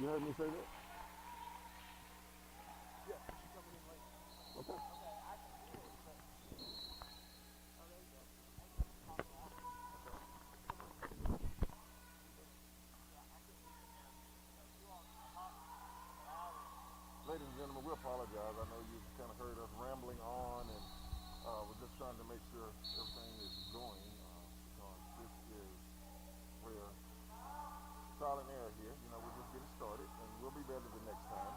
You heard me say that? Yeah, she's coming in late. Okay. Okay, I can hear it, but oh, there you go. Ladies and gentlemen, we apologize. I know you kind of heard us rambling on, and we're just trying to make sure everything is going because this is where trial and error here. You know, we're just getting started, and we'll be better the next time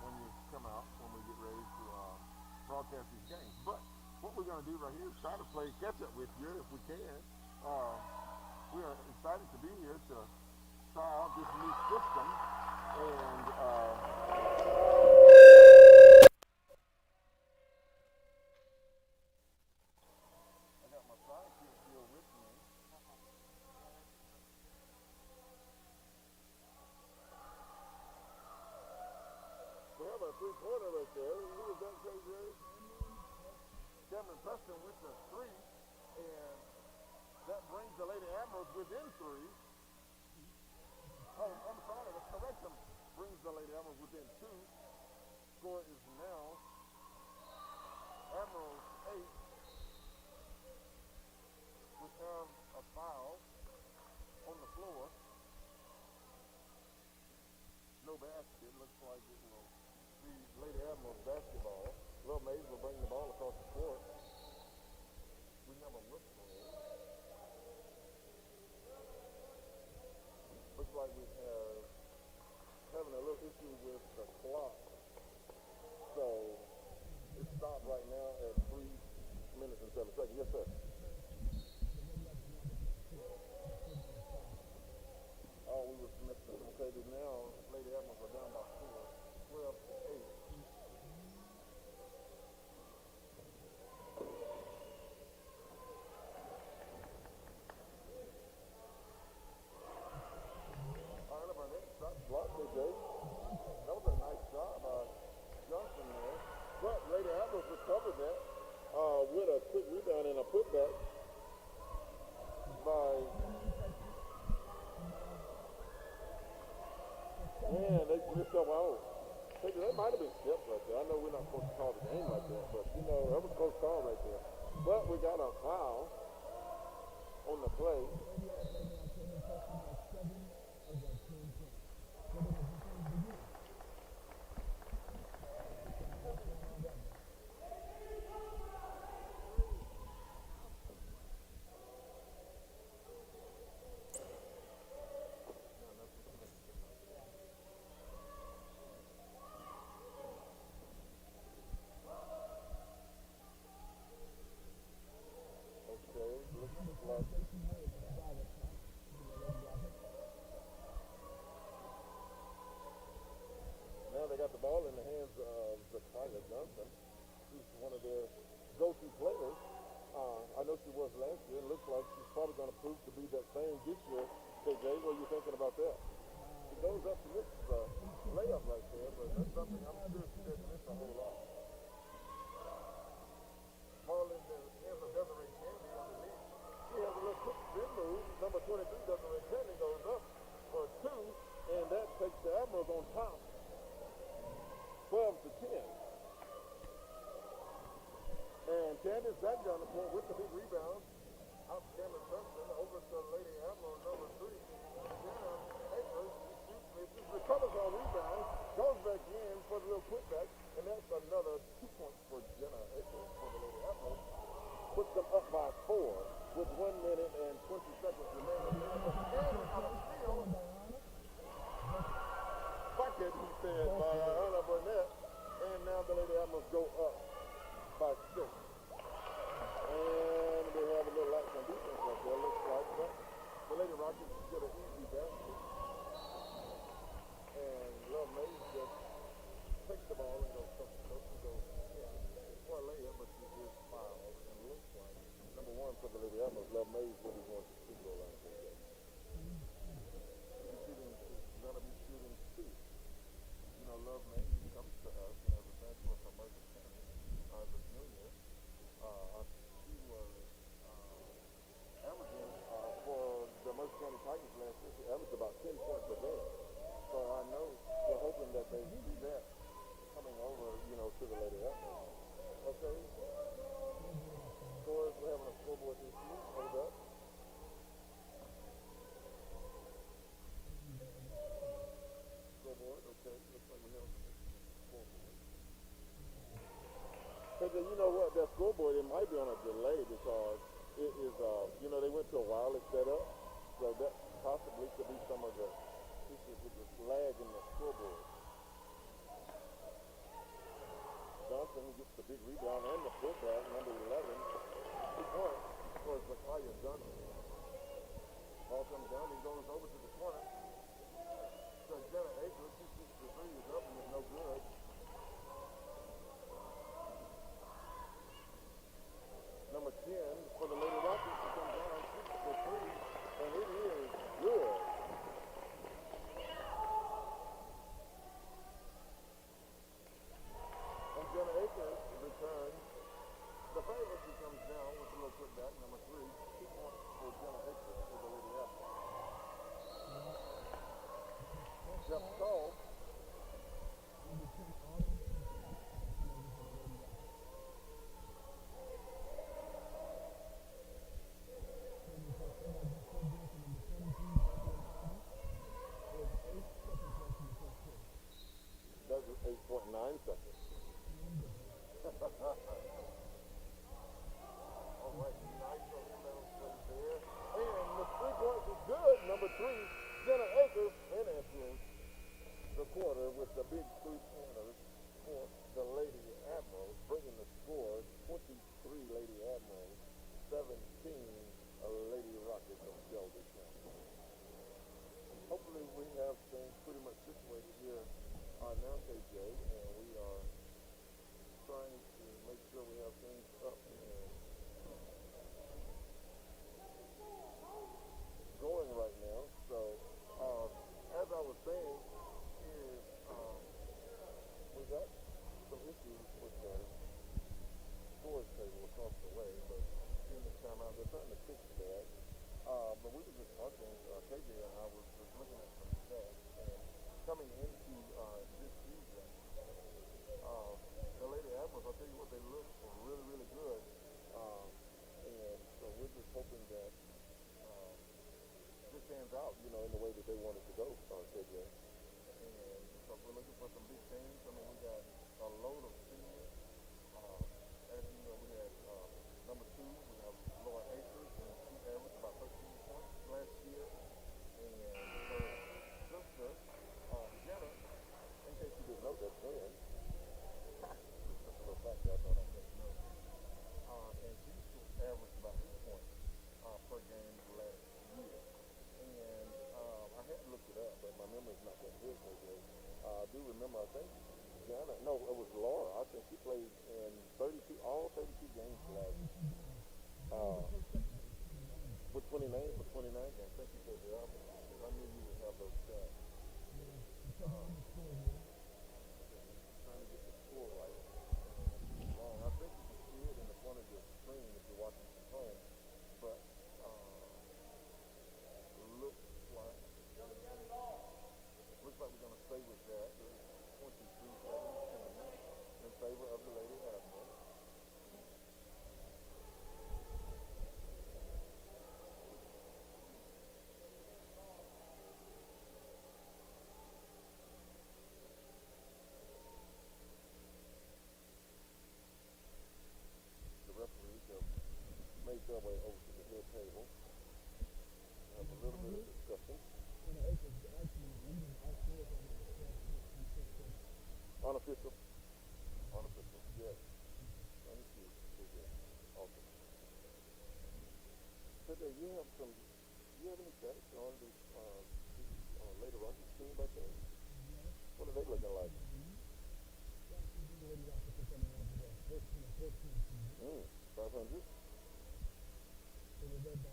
when you come out, when we get ready to broadcast these games. But what we're going to do right here is try to play catch up with you if we can. We are excited to be here to try out this new system, and I got my sidekick here with me. We have a three-pointer right there. Who was that, KJ? Cameron Preston with the three, and that brings the Lady Admirals within three. Oh, I'm sorry, let's correct them. Brings the Lady Admirals within two. Score is now Admirals 8. We have a foul on the floor. No basket. Looks like it will be Lady Admirals basketball. Love Mays will bring the ball across the court. We have a whistle. Looks like we have having a little issue with the clock. So it stopped right now at 3 minutes and 7 seconds. Yes, sir. Oh, we was missing. Okay, now Lady Admirals are down by 4, 12 to 8. Blocked it, Jay. That was a nice shot by Johnson there. But Lady Admirals recovered that with a quick rebound and a putback by... Man, they missed up out. That might have been steps right there. I know we're not supposed to call the game like that, but, you know, that was a close call right there. But we got a foul on the play. Now they got the ball in the hands of Zakaya Johnson. She's one of their go-to players. I know she was last year, and looks like she's probably going to prove to be that same this year. KJ, what are you thinking about that? She goes up to miss the layup right there, but that's something I'm sure she didn't miss a whole lot. Ball in the hands of Desiree Candy underneath. She has a little quick spin move. Number 23, Desiree Candy, goes up for 2, and that takes the Admirals on top. 12 to 10. And Candace back down the court with the big rebound. Out Cameron Preston over to Lady Admiral number 3. Jenna Akers, she shoots, misses, recovers on rebound, goes back in for the little putback, and that's another 2 points for Jenna Akers for the Lady Admiral. Puts them up by 4 with 1 minute and 20 seconds remaining. And out of field. Bucket, he said, by Anna Burnett. And now the Lady Admirals go up by 6. And we have a little action defense right there, looks like. But the Lady Rockets get an easy basket. And Love Mays just takes the ball and goes coast to coast and goes in for a layup, but she is fouled. And looks like number 1 for the Lady Admirals, Love Mays, will be going to the free throw line for that. She's going to be shooting 2. You know, Love Mays comes to us as a transfer from Mercer County as a junior. scoreboard, it might be on a delay because it is, they went to a wireless setup, so that possibly could be some of the issues with the lag in the scoreboard. Johnson gets the big rebound and the putback, number 11. 2 points for Zachariah Johnson. Ball comes down, he goes over to the corner. So Jenna Akers, he shoots the three, is up and it's no good. Number 10 for the Lady Rockets, he comes down, shoots the three, and it is good. And Jenna Akers returns the favor. She comes down with a little putback, number 3. 2 points for Jenna Akers for the Lady Rockets. Jeff Stahl. That was 8.9 seconds. All right, nice inbound play there. And the 3 points is good. Number 3, Jenna Akers finishes the quarter with the big 3-pointers for the Lady Admirals, bringing the score 23 Lady Admirals, 17 Lady Rockets of Shelby Co. Hopefully we have things pretty much situated here now, KJ, and we are trying to make sure we have things up and going right now. So, as I was saying, is we got some issues with the storage table across the way, but in this time out, they're trying to fix that. But we were just talking, KJ and I was just looking at some stats, and coming into this season, the Lady Admirals, I'll tell you what, they look really, really good. And so we're just hoping that this pans out, in the way that they want it to go, KJ. And so we're looking for some big things. I mean, we got a load of seniors. As you know, we had number 2, we have Laura Akers, and she averaged about 13 points last year. And her sister, Jenna, in case you didn't know, that's twin. Just a little fact that I thought I'd let you know. And she averaged about 8 points per game last year. And I hadn't looked it up, but my memory's not that good, KJ. I do remember, I think, Jenna, no, it was Laura. I think she played in all 32 games last year. With 29 games. Thank you, KJ. I knew you would have those stats. Trying to get the score right. I think you can see it in the front of your screen if you're watching from home. But looks like we're going to stay with that. There's 23-17 in favor of the Lady Admiral. The referees have made their way over to the head table. Have a little bit of discussion. Unofficial, yes. Let me see. Awesome. Today, do you have any stats on this Lady Rockets team by chance? What are they looking like? 500? They were led by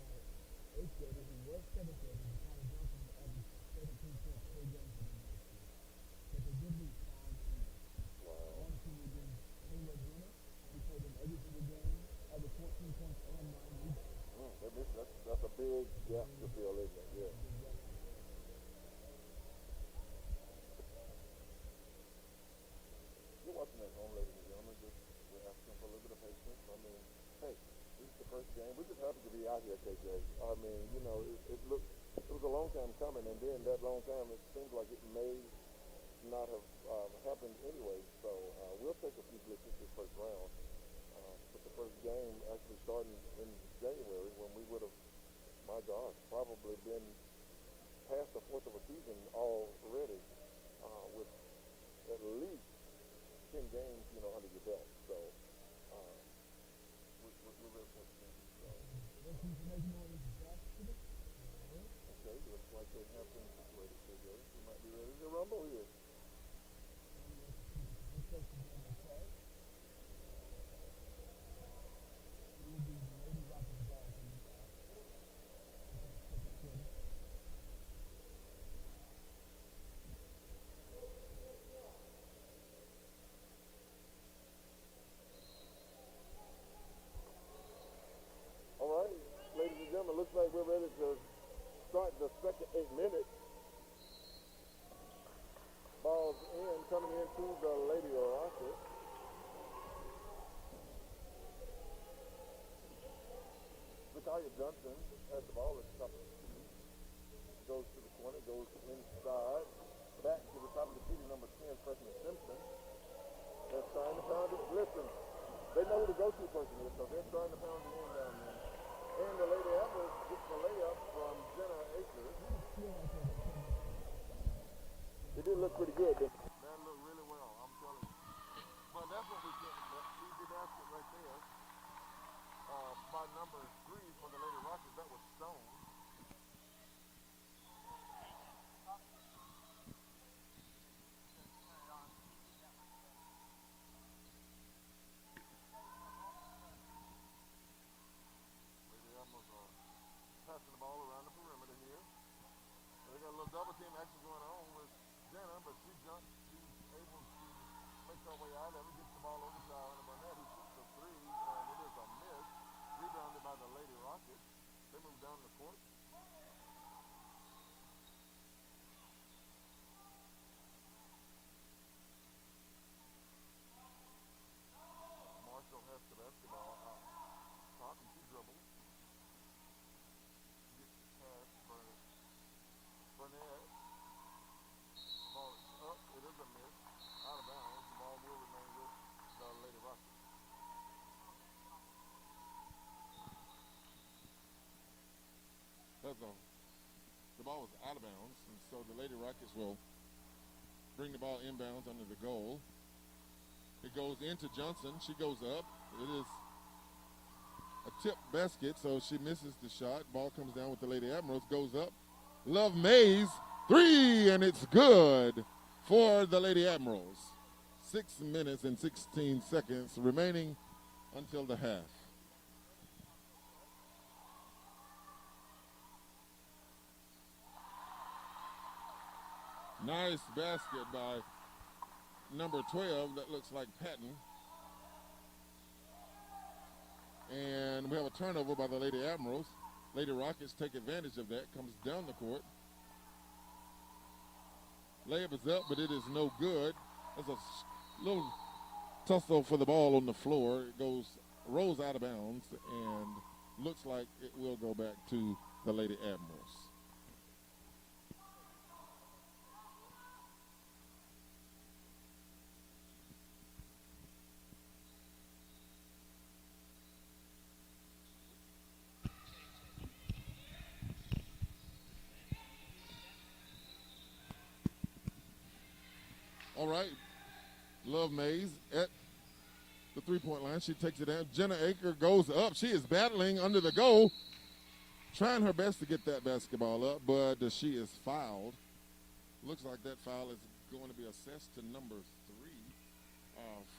8th graders who was 7th graders, and Tyler Johnson averaged 17 points per game for them last year. But they did lose 5 seniors. Wow. One senior being Taylor Jenner, who played in every single game, averaged 14 points and 9 rebounds. That's a big gap to fill, isn't it? Yeah. You're watching at home, ladies and gentlemen. We're asking for a little bit of patience. I mean, hey, this is the first game. We're just happy to be out here, KJ. I mean, it was a long time coming, and then that long time, it seems like it may not have happened anyway. So we'll take a few glitches this first round. But the first game actually starting in January when we would have, my gosh, probably been past the fourth of a season already with at least 10 games, under your belt. So we're very fortunate. Okay, looks like they have things situated today. We might be ready to rumble here. All right, ladies and gentlemen, looks like we're ready to start the second 8 minutes. Ball's in, coming into the Lady Rockets. Victoria Johnson has the ball at the top of the key. Goes to the corner, goes inside. Back to the top of the key, number 10, freshman Simpson. They're trying to pound it. Listen, they know who the go-to person is, so they're trying to pound it in down there. And the Lady Admirals gets the layup from Jenna Akers. It did look pretty good. That looked really well, I'm telling you. But that's what we get. Easy basket right there. By number 3 for the Lady Rockets, that was Stone. Lady Admirals are passing the ball around the perimeter here. They got a little double team action going on with Jenna, but she's able to make her way out of it, gets the ball over to Anna Burnett, who shoots a 3, and it is a miss. Rebounded by the Lady Rockets. They move down the court. Marshall has the basketball out top, and she dribbles. Gets past Burnett. Ball is up. It is a miss. Out of bounds. The ball will remain with the Lady Rockets. The ball was out of bounds, and so the Lady Rockets will bring the ball inbounds under the goal. It goes into Johnson. She goes up. It is a tip basket, so she misses the shot. Ball comes down with the Lady Admirals, goes up. Love Mays, 3, and it's good for the Lady Admirals. 6 minutes and 16 seconds remaining until the half. Nice basket by number 12. That looks like Patton. And we have a turnover by the Lady Admirals. Lady Rockets take advantage of that. Comes down the court. Layup is up, but it is no good. There's a little tussle for the ball on the floor. It rolls out of bounds, and looks like it will go back to the Lady Admirals. All right, Love Mays at the three-point line. She takes it down. Jenna Aker goes up. She is battling under the goal, trying her best to get that basketball up, but she is fouled. Looks like that foul is going to be assessed to number 3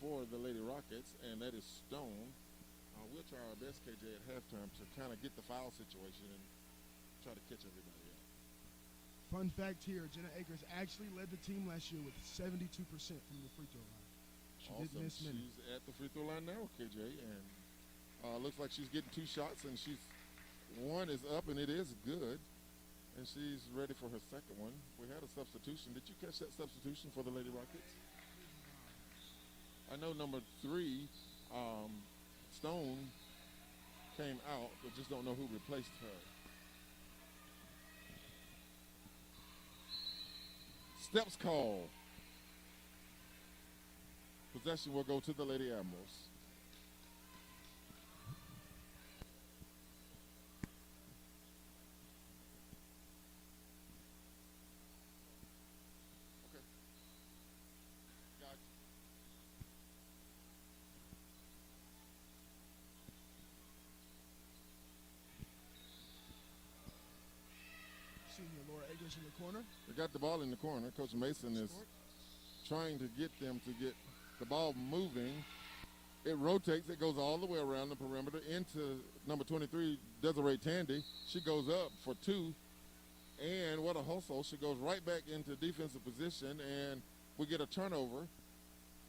for the Lady Rockets, and that is Stone. We'll try our best, KJ, at halftime to kind of get the foul situation and try to catch everybody up. Fun fact here, Jenna Akers actually led the team last year with 72% from the free throw line. She awesome. did miss many. She's at the free throw line now, KJ, and looks like she's getting 2 shots, and one is up, and it is good, and she's ready for her second one. We had a substitution. Did you catch that substitution for the Lady Rockets? I know number 3, Stone, came out, but just don't know who replaced her. Steps call. Possession will go to the Lady Admirals. Akers in the corner. They got the ball in the corner. Coach Mason is trying to get them to get the ball moving. It rotates. It goes all the way around the perimeter into number 23, Desiree Tandy. She goes up for two. And what a hustle. She goes right back into defensive position, and we get a turnover.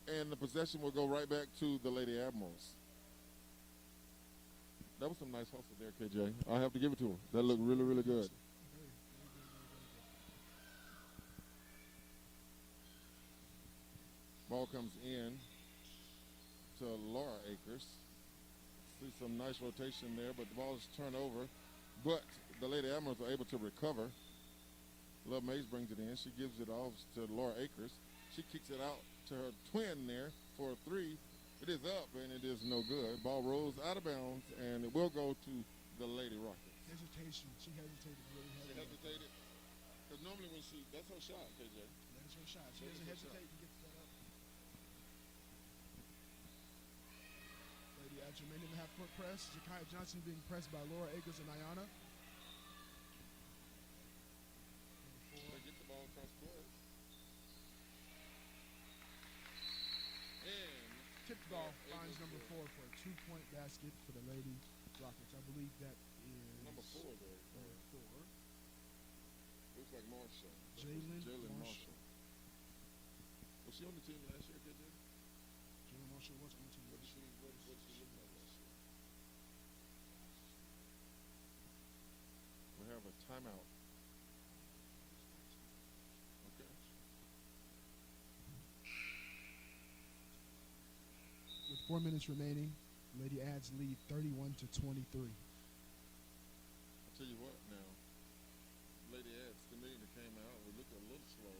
And the possession will go right back to the Lady Admirals. That was some nice hustle there, KJ. I have to give it to her. That looked really, really good. Ball comes in to Laura Akers. See some nice rotation there, but the ball is turned over. But the Lady Admirals are able to recover. Love Mays brings it in. She gives it off to Laura Akers. She kicks it out to her twin there for a three. It is up, and it is no good. Ball rolls out of bounds, and it will go to the Lady Rockets. Hesitation. She hesitated really heavily. She hesitated. Because normally when that's her shot, KJ. That is her shot. She doesn't hesitate to get that up. Lady Admirals remaining in the half-court press. Zakiya Johnson being pressed by Laura Akers and Ayana. They get the ball across court. And tipped ball finds number 4 for a 2-point basket for the Lady Rockets. I believe that is number 4 there. Number 4. Looks like Marshall. Jalen Marshall. Was she on the team last year, KJ? Jalen Marshall was on the team last year. What's she looking like last year? We have a timeout. Okay. With 4 minutes remaining, Lady Ads lead 31-23. I'll tell you what now. Lady Ads, to me, that came out, we looked a little slow.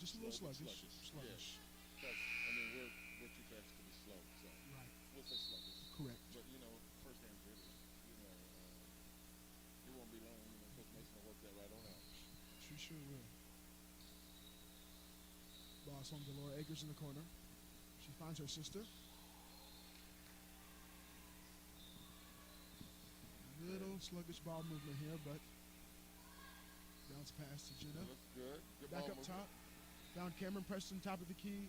Just a little sluggish. Yes. Because, I mean, we're too fast to be slow. So right. We'll say sluggish. Correct. But, first game really, it won't be long. Coach Mason will work that right on out. She sure will. Ball's home to Laura Akers in the corner. She finds her sister. Little sluggish ball movement here, but bounce pass to Jenna. That looks good. Good back ball up movement. top. Found Cameron Preston, top of the key.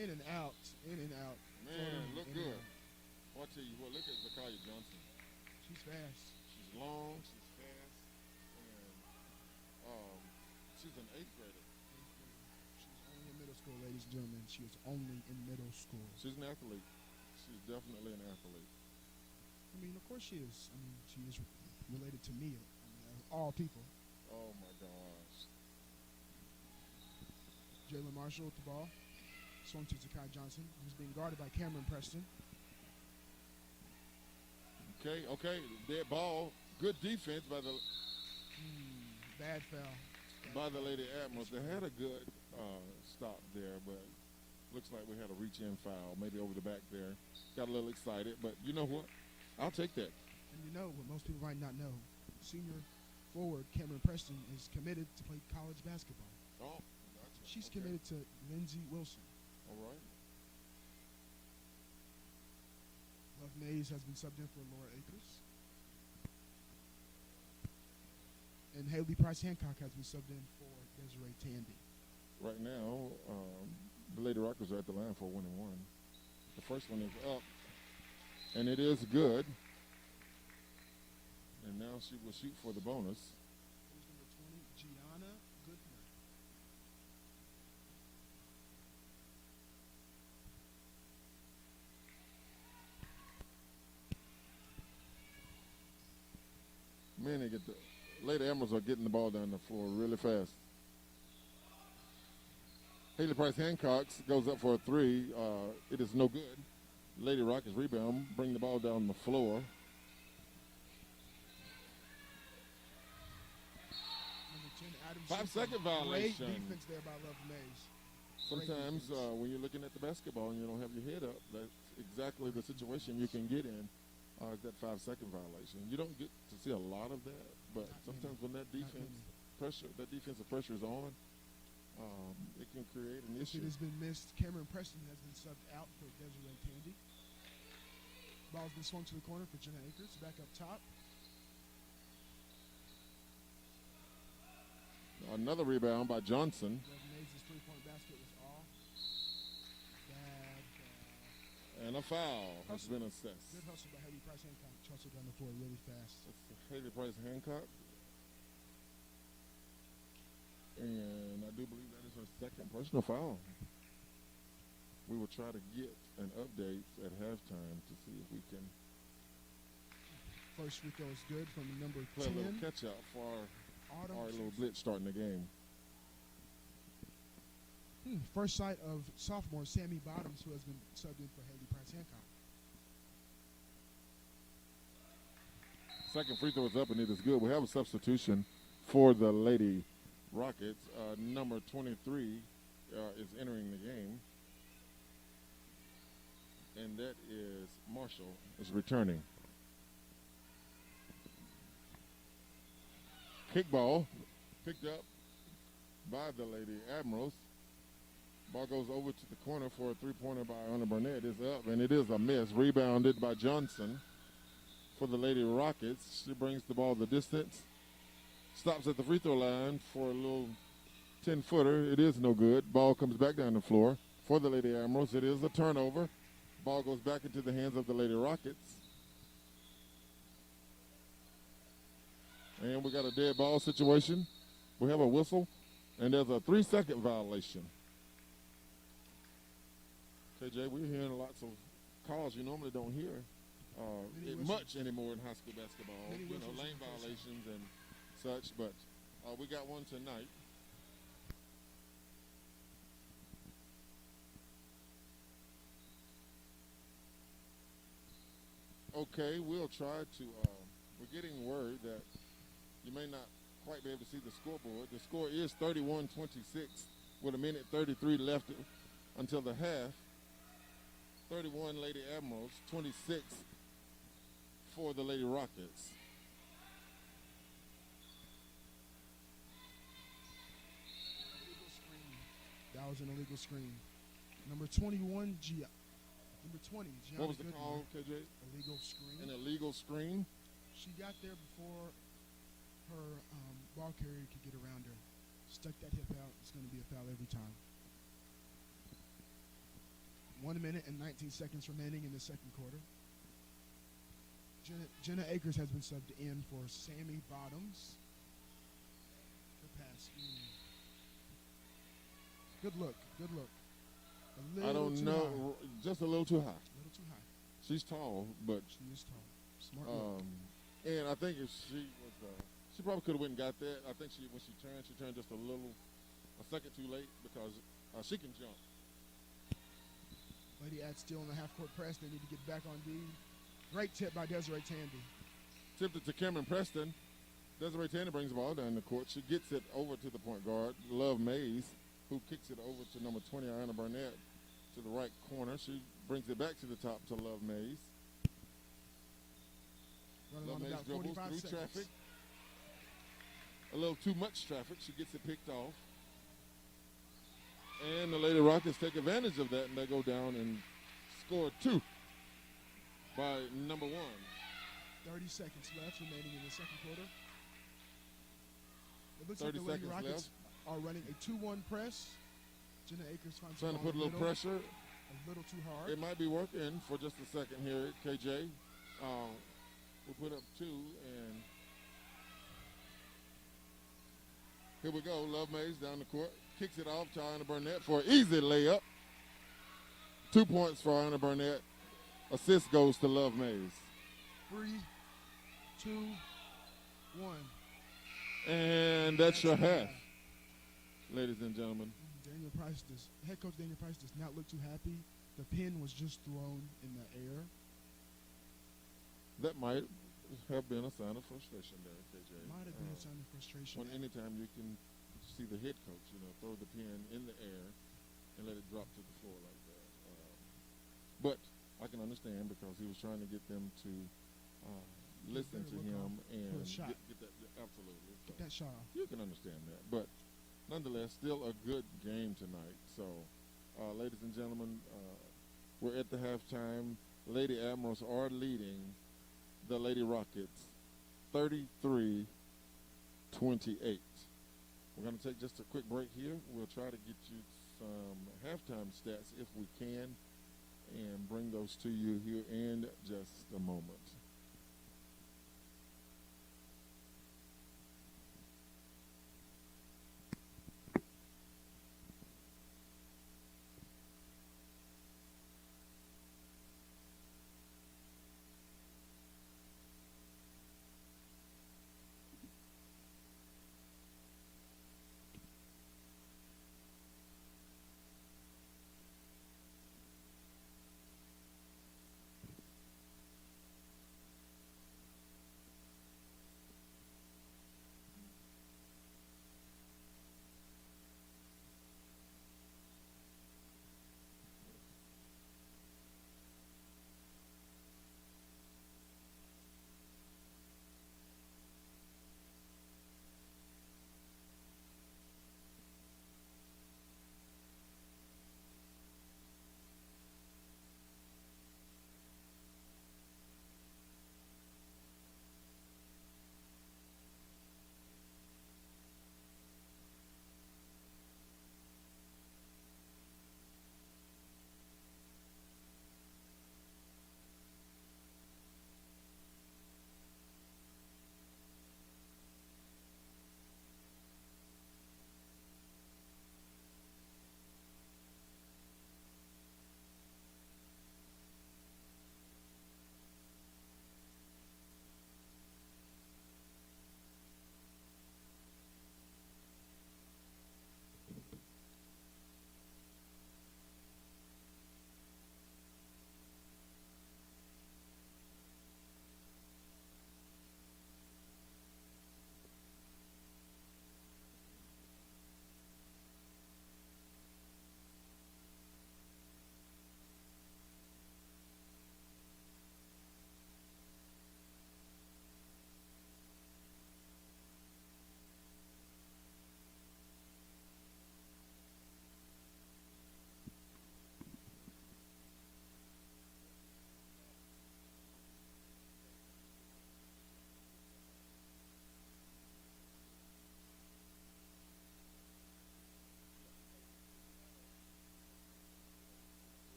In and out. In and out. Man, look in good. I'll tell you what, look at Zakiya Johnson. She's fast. She's long, she's fast, and she's an 8th grader. She's only in middle school, ladies and gentlemen. She is only in middle school. She's an athlete. She's definitely an athlete. I mean, of course she is. I mean, she is related to me. I mean, of all people. Oh, my gosh. Jalen Marshall with the ball. Swung to Zakiya Johnson, who's being guarded by Cameron Preston. Okay. Dead ball. Good defense by the bad foul. By the Lady Admirals. They had a good stop there, but looks like we had a reach-in foul, maybe over the back there. Got a little excited, but you know what? I'll take that. And you know what most people might not know. Senior forward Cameron Preston is committed to play college basketball. Oh, gotcha. She's committed to Lindsey Wilson. All right. Love Mays has been subbed in for Laura Akers. And Haley Price Hancock has been subbed in for Desiree Tandy. Right now, the Lady Rockers are at the line for 1-1. The first one is up, and it is good. And now she will shoot for the bonus. Who's number 20? Gianna Goodman. Man, they get the Lady Admirals are getting the ball down the floor really fast. Haley Price Hancock goes up for a three. It is no good. Lady Rockets rebound, bring the ball down the floor. Number 10, Adam 5-second violation. Great defense there by Love Mays. Sometimes when you're looking at the basketball and you don't have your head up, that's exactly the situation you can get in. That 5-second violation. You don't get to see a lot of that, but sometimes when that defensive pressure is on, it can create an issue. It has been missed. Cameron Preston has been subbed out for Desiree Tandy. Ball's been swung to the corner for Jenna Akers. Back up top. Another rebound by Johnson. Mays' three-point basket was off. Bad. And a foul has been assessed. Good hustle by Haley Price Hancock. Hustled down the floor really fast. That's Haley Price Hancock. And I do believe that is her second personal foul. We will try to get an update at halftime to see if we can First free throw is good from number play 10. a little catch up for our little blitz starting the game. First sight of sophomore Sammy Bottoms, who has been subbed in for Haley Price Hancock. Second free throw is up and it is good. We have a substitution for the Lady Rockets. Number 23 is entering the game. And that is Marshall is returning. Kickball picked up by the Lady Admirals. Ball goes over to the corner for a three-pointer by Anna Burnett. It's up, and it is a miss. Rebounded by Johnson for the Lady Rockets. She brings the ball the distance. Stops at the free throw line for a little 10-footer. It is no good. Ball comes back down the floor for the Lady Admirals. It is a turnover. Ball goes back into the hands of the Lady Rockets. And we got a dead ball situation. We have a whistle, and there's a 3-second violation. KJ, we're hearing lots of calls you normally don't hear much anymore in high school basketball. You know, lane violations and such, but we got one tonight. Okay, we'll try to, we're getting word that you may not quite be able to see the scoreboard. The score is 31-26 with a minute 33 left until the half. 31 Lady Admirals, 26 for the Lady Rockets. That was an illegal screen. Number 21, Number 20, Gianna What was the Goodman. call, KJ? Illegal screen. An illegal screen? She got there before her ball carrier could get around her. Stuck that hip out. It's going to be a foul every time. 1 minute and 19 seconds remaining in the second quarter. Jenna Akers has been subbed in for Sammy Bottoms. Good pass. Good look. Good look. I don't know. High. Just a little too high. A little too high. She's tall, but she is tall. Smart look. And I think if she was, she probably could have went and got that. I think when she turned just a second too late because she can jump. Lady Ad still in the half-court press. They need to get back on D. Great tip by Desiree Tandy. Tipped it to Cameron Preston. Desiree Tandy brings the ball down the court. She gets it over to the point guard, Love Mays, who kicks it over to number 20, Anna Burnett, to the right corner. She brings it back to the top to Love Mays. Love Mays dribbles through traffic. A little too much traffic. She gets it picked off. And the Lady Rockets take advantage of that, and they go down and score 2 by number 1. 30 seconds left remaining in the second quarter. It looks 30 like the Lady seconds Rockets are running a 2-1 press. Jenna Akers finds trying to put a little pressure. A little too hard. It might be working for just a second here, KJ. We'll put up 2, and here we go. Love Mays down the court. Kicks it off to Anna Burnett for an easy layup. 2 points for Anna Burnett. Assist goes to Love Mays. 3, 2, 1. And that's your half, ladies and gentlemen. Head coach Daniel Price does not look too happy. The pin was just thrown in the air. That might have been a sign of frustration there, KJ. Might have been a sign of frustration. When anytime you can see the head coach, throw the pin in the air and let it drop to the floor like that. But I can understand because he was trying to get them to listen to him and get that, absolutely. Get that shot off. You can understand that. But nonetheless, still a good game tonight. So, ladies and gentlemen, we're at the halftime. Lady Admirals are leading the Lady Rockets 33-28. We're going to take just a quick break here. We'll try to get you some halftime stats if we can and bring those to you here in just a moment.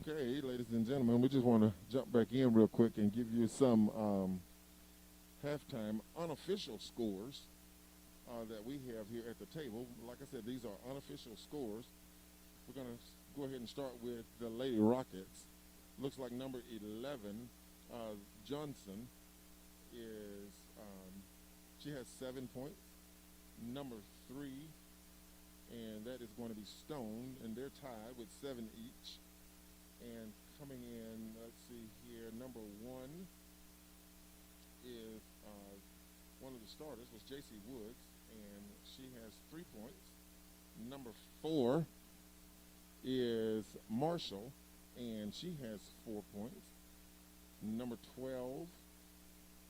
Okay, ladies and gentlemen, we just want to jump back in real quick and give you some halftime unofficial scores that we have here at the table. Like I said, these are unofficial scores. We're going to go ahead and start with the Lady Rockets. Looks like number 11, Johnson, is she has 7 points. Number 3, and that is going to be Stone, and they're tied with 7 each. And coming in, let's see here, number 1 is one of the starters was J.C. Woods, and she has 3 points. Number 4 is Marshall, and she has 4 points. Number 12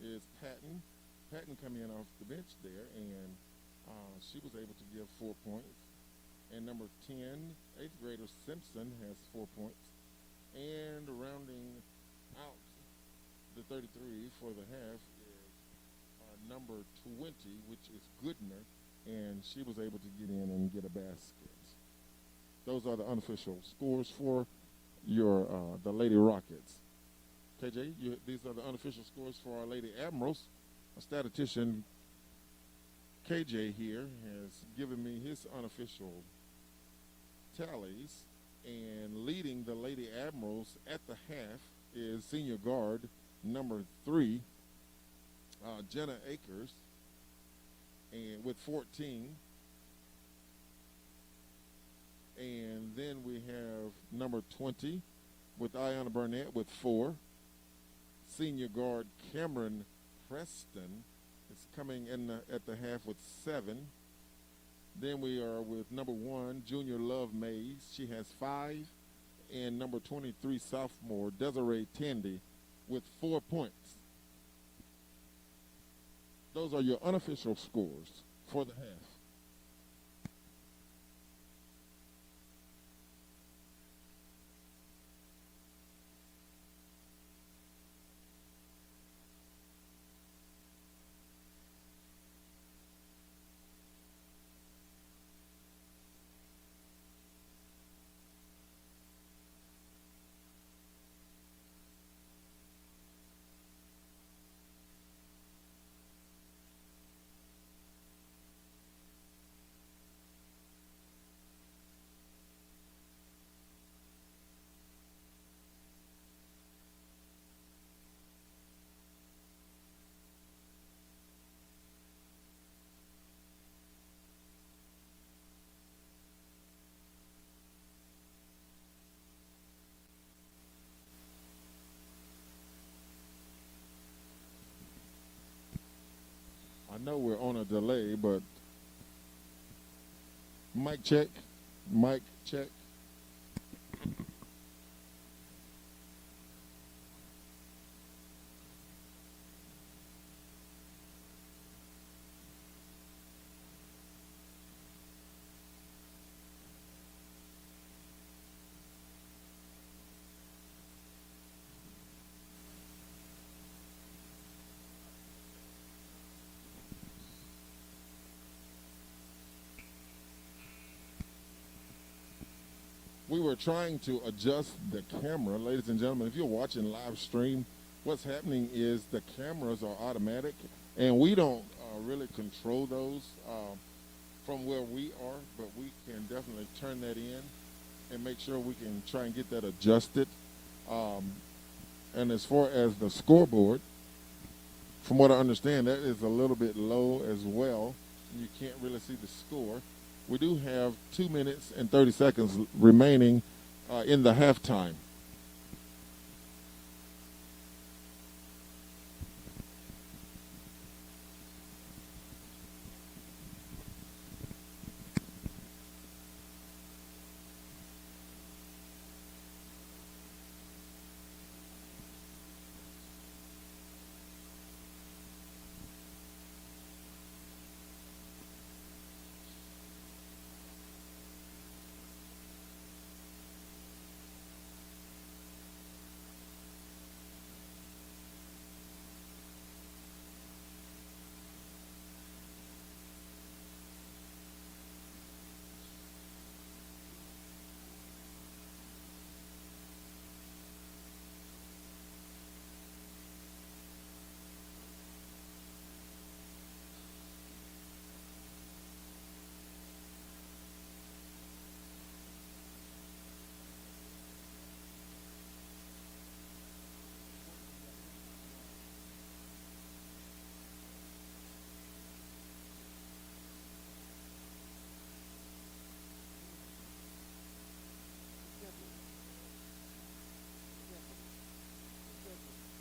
is Patton. Patton coming in off the bench there, and she was able to give 4 points. And number 10, 8th grader Simpson, has 4 points. And rounding out the 33 for the half is number 20, which is Goodner, and she was able to get in and get a basket. Those are the unofficial scores for your the Lady Rockets. KJ, these are the unofficial scores for our Lady Admirals. A statistician, KJ here, has given me his unofficial tallies, and leading the Lady Admirals at the half is senior guard number 3, Jenna Akers, and with 14. And then we have number 20 with Ayanna Burnett with 4. Senior guard Cameron Preston It's coming in at the half with 7. Then we are with number 1, Junior Love Mays. She has 5. And number 23, sophomore Desiree Tandy with 4 points. Those are your unofficial scores for the half. I know we're on a delay, but mic check, mic check. We were trying to adjust the camera, ladies and gentlemen. If you're watching live stream, what's happening is the cameras are automatic, and we don't really control those from where we are, but we can definitely turn that in and make sure we can try and get that adjusted. Um, and as far as the scoreboard, from what I understand, that is a little bit low as well. You can't really see the score. We do have 2 minutes and 30 seconds remaining in the halftime.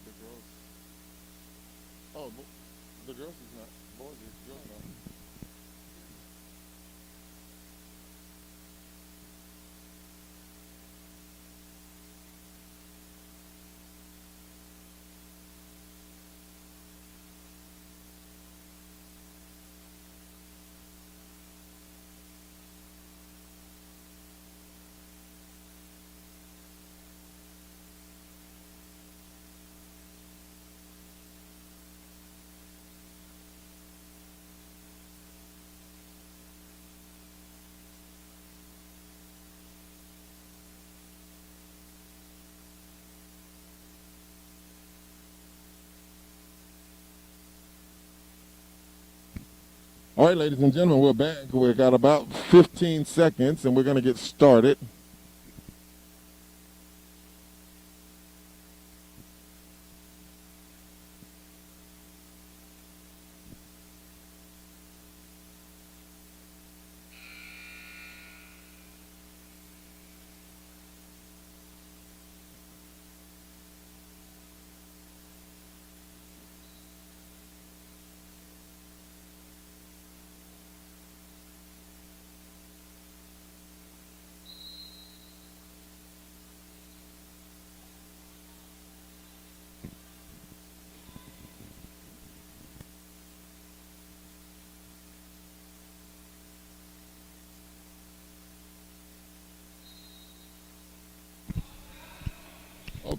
The girls. Oh, the girls is not. Boys is girls not. All right, ladies and gentlemen, we're back. We got about 15 seconds, and we're going to get started.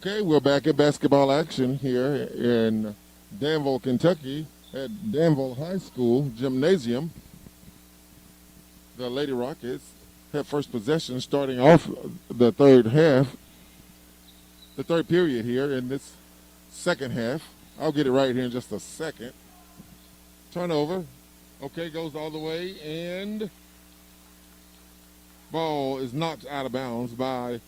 Okay, we're back at basketball action here in Danville, Kentucky at Danville High School Gymnasium. The Lady Rockets have first possession starting off the third half, the third period here in this second half. I'll get it right here in just a second. Turnover. Okay, goes all the way, and ball is knocked out of bounds by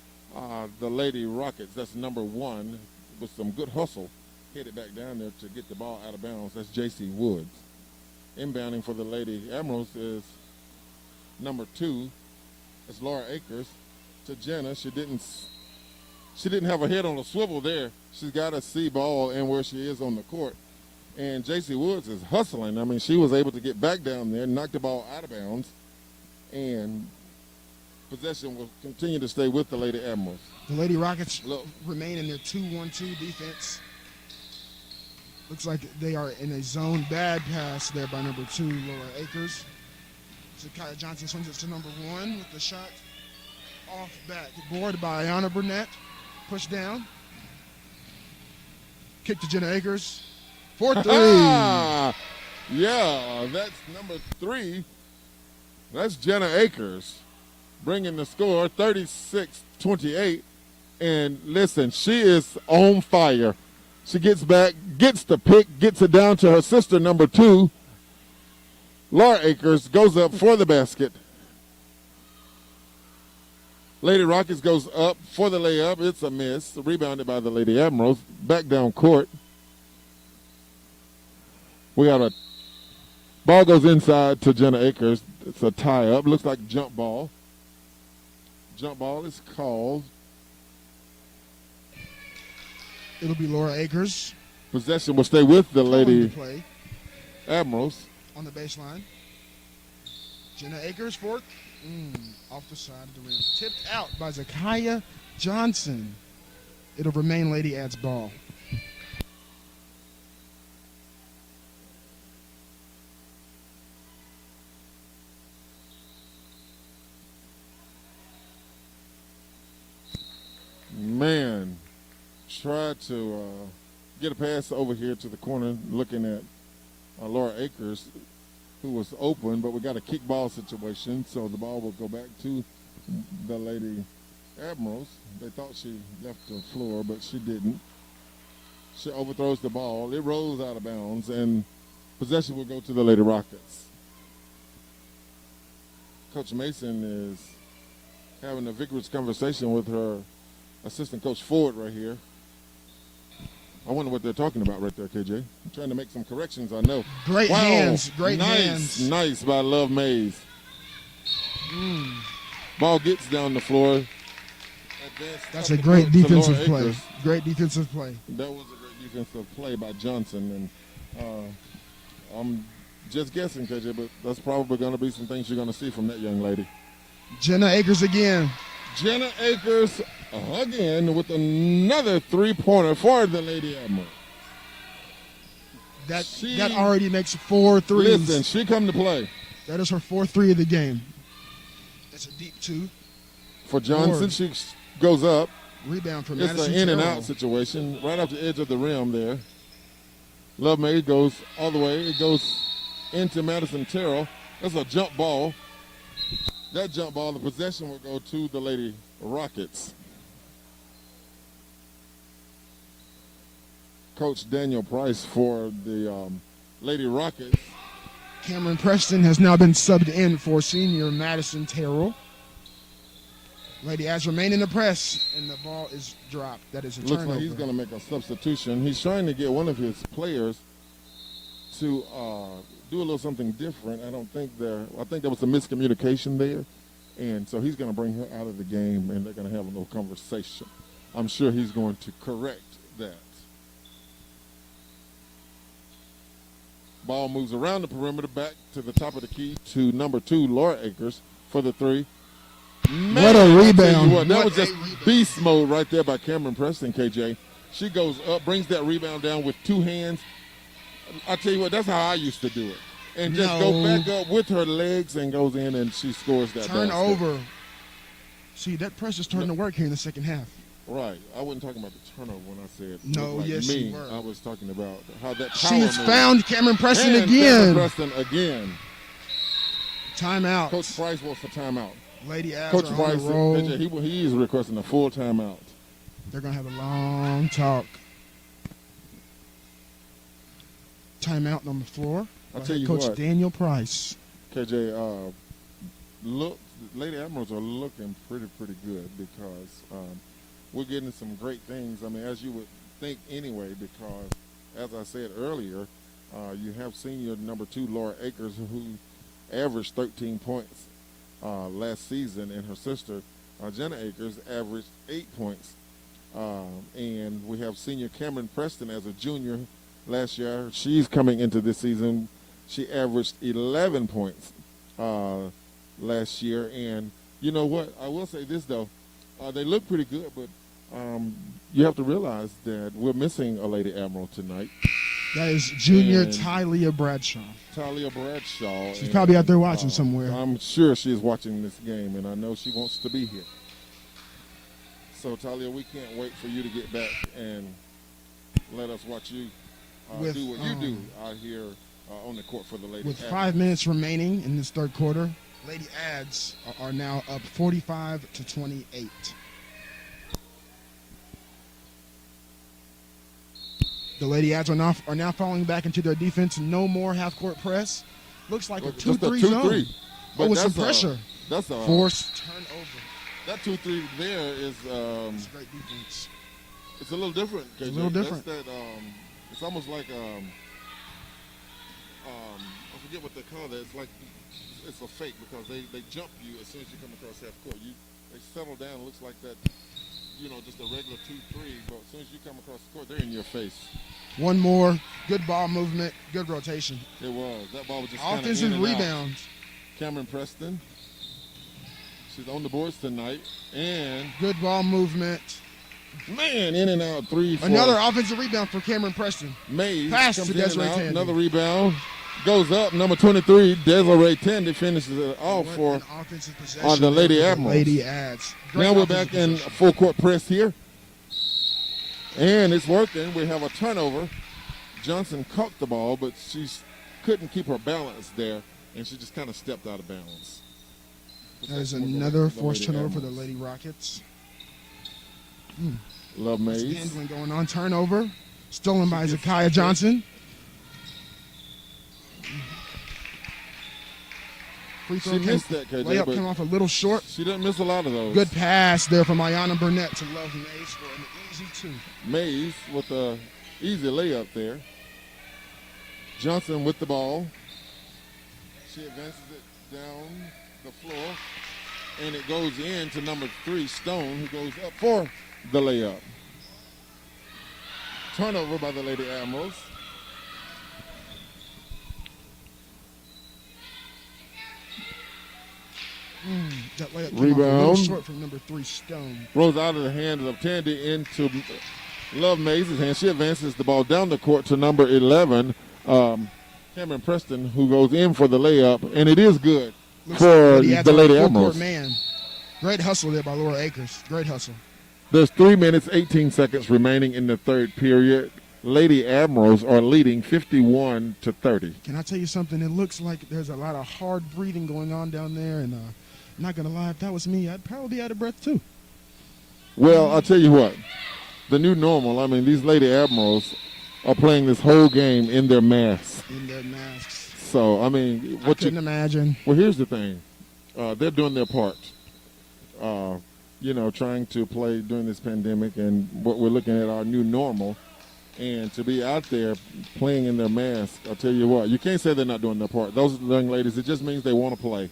the Lady Rockets. That's number 1 with some good hustle. Headed back down there to get the ball out of bounds. That's J.C. Woods. Inbounding for the Lady Admirals is number 2. That's Laura Akers to Jenna. She didn't have her head on a swivel there. She's got to see ball and where she is on the court. And J.C. Woods is hustling. I mean, she was able to get back down there, knock the ball out of bounds, and possession will continue to stay with the Lady Admirals. The Lady Rockets remain in their 2-1-2 defense. Looks like they are in a zone. Bad pass there by number 2, Laura Akers. Zakiya Johnson swings it to number 1 with the shot off back board by Ayana Burnett. Push down. Kick to Jenna Akers. 4-3. Yeah, that's number 3. That's Jenna Akers bringing the score 36-28. And listen, she is on fire. She gets back, gets the pick, gets it down to her sister, number 2. Laura Akers goes up for the basket. Lady Rockets goes up for the layup. It's a miss. Rebounded by the Lady Admirals. Back down court. We got a ball goes inside to Jenna Akers. It's a tie-up. Looks like jump ball. Jump ball is called. It'll be Laura Akers. Possession will stay with the Lady Admirals. On the baseline. Jenna Akers for it. Off the side of the rim. Tipped out by Zakiya Johnson. It'll remain Lady Ad's ball. Man, tried to get a pass over here to the corner, looking at Laura Akers, who was open, but we got a kickball situation, so the ball will go back to the Lady Admirals. They thought she left the floor, but she didn't. She overthrows the ball. It rolls out of bounds, and possession will go to the Lady Rockets. Coach Mason is having a vigorous conversation with her assistant coach Ford right here. I wonder what they're talking about right there, KJ. I'm trying to make some corrections, I know. Great hands. Great hands. Nice by Love Mays. Mm. Ball gets down the floor. That's a great defensive play. Great defensive play. That was a great defensive play by Johnson. And I'm just guessing, KJ, but that's probably going to be some things you're going to see from that young lady. Jenna Akers again. Jenna Akers again with another three-pointer for the Lady Admiral. That already makes 4 threes. Listen, she come to play. That is her 4th 3 of the game. That's a deep 2. For Johnson, she goes up. Rebound from Madison. It's an in-and-out situation right off the edge of the rim there. Love May goes all the way. It goes into Madison Terrell. That's a jump ball. That jump ball, the possession will go to the Lady Rockets. Coach Daniel Price for the Lady Rockets. Cameron Preston has now been subbed in for senior Madison Terrell. Lady Ads remain in the press, and the ball is dropped. That is a turnover. Looks like he's going to make a substitution. He's trying to get one of his players to do a little something different. I think there was some miscommunication there, and so he's going to bring her out of the game, and they're going to have a little conversation. I'm sure he's going to correct that. Ball moves around the perimeter back to the top of the key to number 2, Laura Akers, for the 3. Man, what a rebound. That was just beast mode right there by Cameron Preston, KJ. She goes up, brings that rebound down with 2 hands. I tell you what, that's how I used to do it. And just go back up with her legs and goes in and she scores that turnover. See, that press is starting to work here in the second half. Right. I wasn't talking about the turnover when I said No, like yes, me. you were. I was talking about how that She power has move. found Cameron Preston And again. Cameron Preston again. Timeout. Coach Price wants a timeout. Lady Avs Coach are Price, on the roll. he is requesting a full timeout. They're going to have a long talk. Timeout on the floor. I'll tell you Coach what. Daniel Price. KJ, look, Lady Admirals are looking pretty good because we're getting some great things. I mean, as you would think anyway, because as I said earlier, you have senior number 2 Laura Akers, who averaged 13 points last season, and her sister Jenna Akers averaged 8 points. And we have senior Cameron Preston as a junior. Last year, she's coming into this season. She averaged 11 points last year. And you know what? I will say this, though. They look pretty good, but you have to realize that we're missing a Lady Admiral tonight. That is junior Tylia Bradshaw. Talia Bradshaw. She's probably out there watching somewhere. I'm sure she is watching this game, and I know she wants to be here. So, Talia, we can't wait for you to get back and let us watch you do what you do out here on the court for the Lady With Admirals. 5 minutes remaining in this third quarter, Lady Ads are now up 45-28. The Lady Ads are now falling back into their defense. No more half-court press. Looks like a 2-3 zone. But with some pressure. That's a Forced turnover. That 2-3 there is It's great defense. it's a little different. KJ. It's a little different. That's it's almost like I forget what they call that. It's like it's a fake because they jump you as soon as you come across half court. They settle down. It looks like that, just a regular 2-3. But as soon as you come across the court, they're in your face. One more. Good ball movement. Good rotation. It was. That ball was just offensive kind of rebounds. Cameron Preston. She's on the boards tonight. And good ball movement. Man, in and out, 3, 4. Another offensive rebound for Cameron Preston. Mays pass comes to in and Desiree out. Tandy. Another rebound. Goes up. Number 23, Desiree Tandy finishes it off for offensive possession the Lady Admirals. Lady Ads. Great now we're back in possession. full court press here. And it's working. We have a turnover. Johnson caught the ball, but she couldn't keep her balance there, and she just kind of stepped out of bounds. That is another forced turnover for the Lady Rockets. Love Mays. Handling going on. Turnover. Stolen by Zakiya Johnson. Free throw She missed that, KJ. Layup but came off a little short. She didn't miss a lot of those. Good pass there from Ayanna Burnett to Love Mays for an easy 2. Mays with a easy layup there. Johnson with the ball. She advances it down the floor, and it goes in to number 3, Stone, who goes up for the layup. Turnover by the Lady Admirals. That layup came Rebound. off a little short from number 3, Stone. Rolls out of the hands of Tandy into Love Mays' hand. She advances the ball down the court to number 11, Cameron Preston, who goes in for the layup, and it is good for the Lady Admirals. Man. Great hustle there by Laura Akers. Great hustle. There's 3 minutes, 18 seconds remaining in the third period. Lady Admirals are leading 51-30. Can I tell you something? It looks like there's a lot of hard breathing going on down there, and I'm not going to lie, if that was me, I'd probably be out of breath too. Well, I'll tell you what. The new normal, I mean, these Lady Admirals are playing this whole game in their masks. In their masks. So, I mean, I couldn't imagine. Well, here's the thing. They're doing their part. Trying to play during this pandemic and what we're looking at our new normal. And to be out there playing in their mask, I'll tell you what, you can't say they're not doing their part. Those young ladies, it just means they want to play.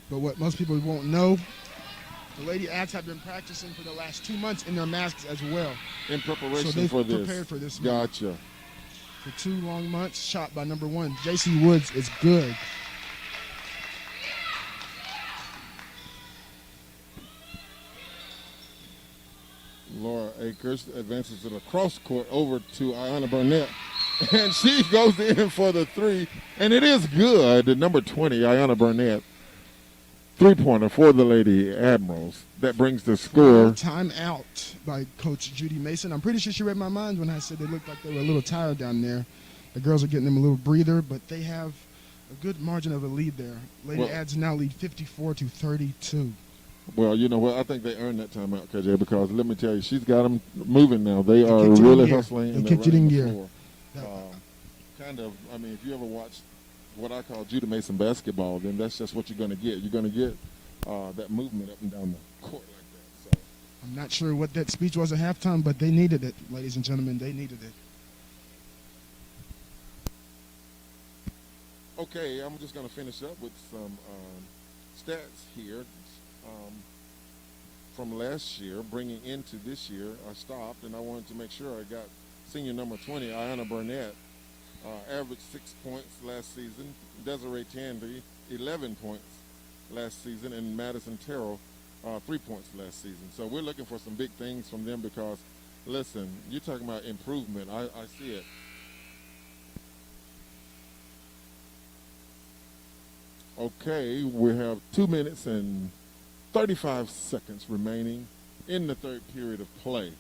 But what most people won't know, the Lady Ads have been practicing for the last 2 months in their masks as well. In preparation so for this. Prepared for this. Gotcha. For 2 long months, shot by number 1. J.C. Woods is good. Laura Akers advances it across court over to Ayanna Burnett. And she goes in for the 3. And it is good. Number 20, Ayanna Burnett. three-pointer for the Lady Admirals. That brings the score. Timeout by Coach Judy Mason. I'm pretty sure she read my mind when I said they looked like they were a little tired down there. The girls are getting them a little breather, but they have a good margin of a lead there. Lady Ads now lead 54-32. Well, you know what? I think they earned that timeout, KJ, because let me tell you, she's got them moving now. They are really hustling. They kicked it in gear. Kind of, I mean, if you ever watched what I call Judy Mason basketball, then that's just what you're going to get. You're going to get that movement up and down the court like that. So I'm not sure what that speech was at halftime, but they needed it, ladies and gentlemen. They needed it. Okay, I'm just going to finish up with some stats here from last year, bringing into this year. I stopped, and I wanted to make sure I got senior number 20, Ayanna Burnett, averaged 6 points last season. Desiree Tandy, 11 points last season, and Madison Terrell, 3 points last season. So we're looking for some big things from them because, listen, you're talking about improvement. I see it. Okay, we have 2 minutes and 35 seconds remaining in the third period of play.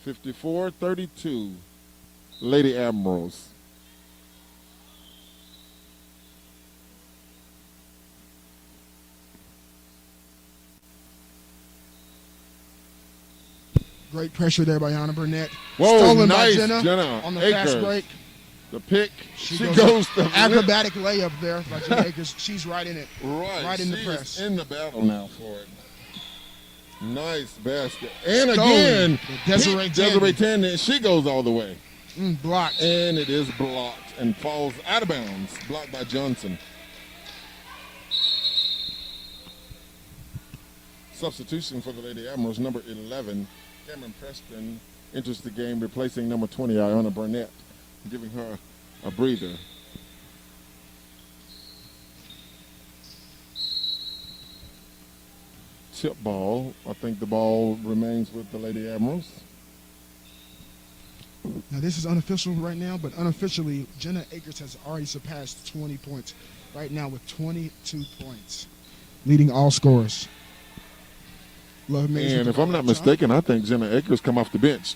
54-32, Lady Admirals. Great pressure there by Ayanna Burnett. Whoa, Stolen nice, by Jenna on the Akers. fast break. The pick. She goes to acrobatic layup there by Jenna Akers. She's right in it. Right in the she's press. In the battle now for it. Nice basket. And Stolen. again, Desiree Tandy. She goes all the way. Blocked. And it is blocked and falls out of bounds. Blocked by Johnson. Substitution for the Lady Admirals, number 11, Cameron Preston enters the game, replacing number 20, Ayanna Burnett, giving her a breather. Tip ball. I think the ball remains with the Lady Admirals. Now, this is unofficial right now, but unofficially, Jenna Akers has already surpassed 20 points right now with 22 points, leading all scorers. And if I'm not mistaken, I think Jenna Akers come off the bench.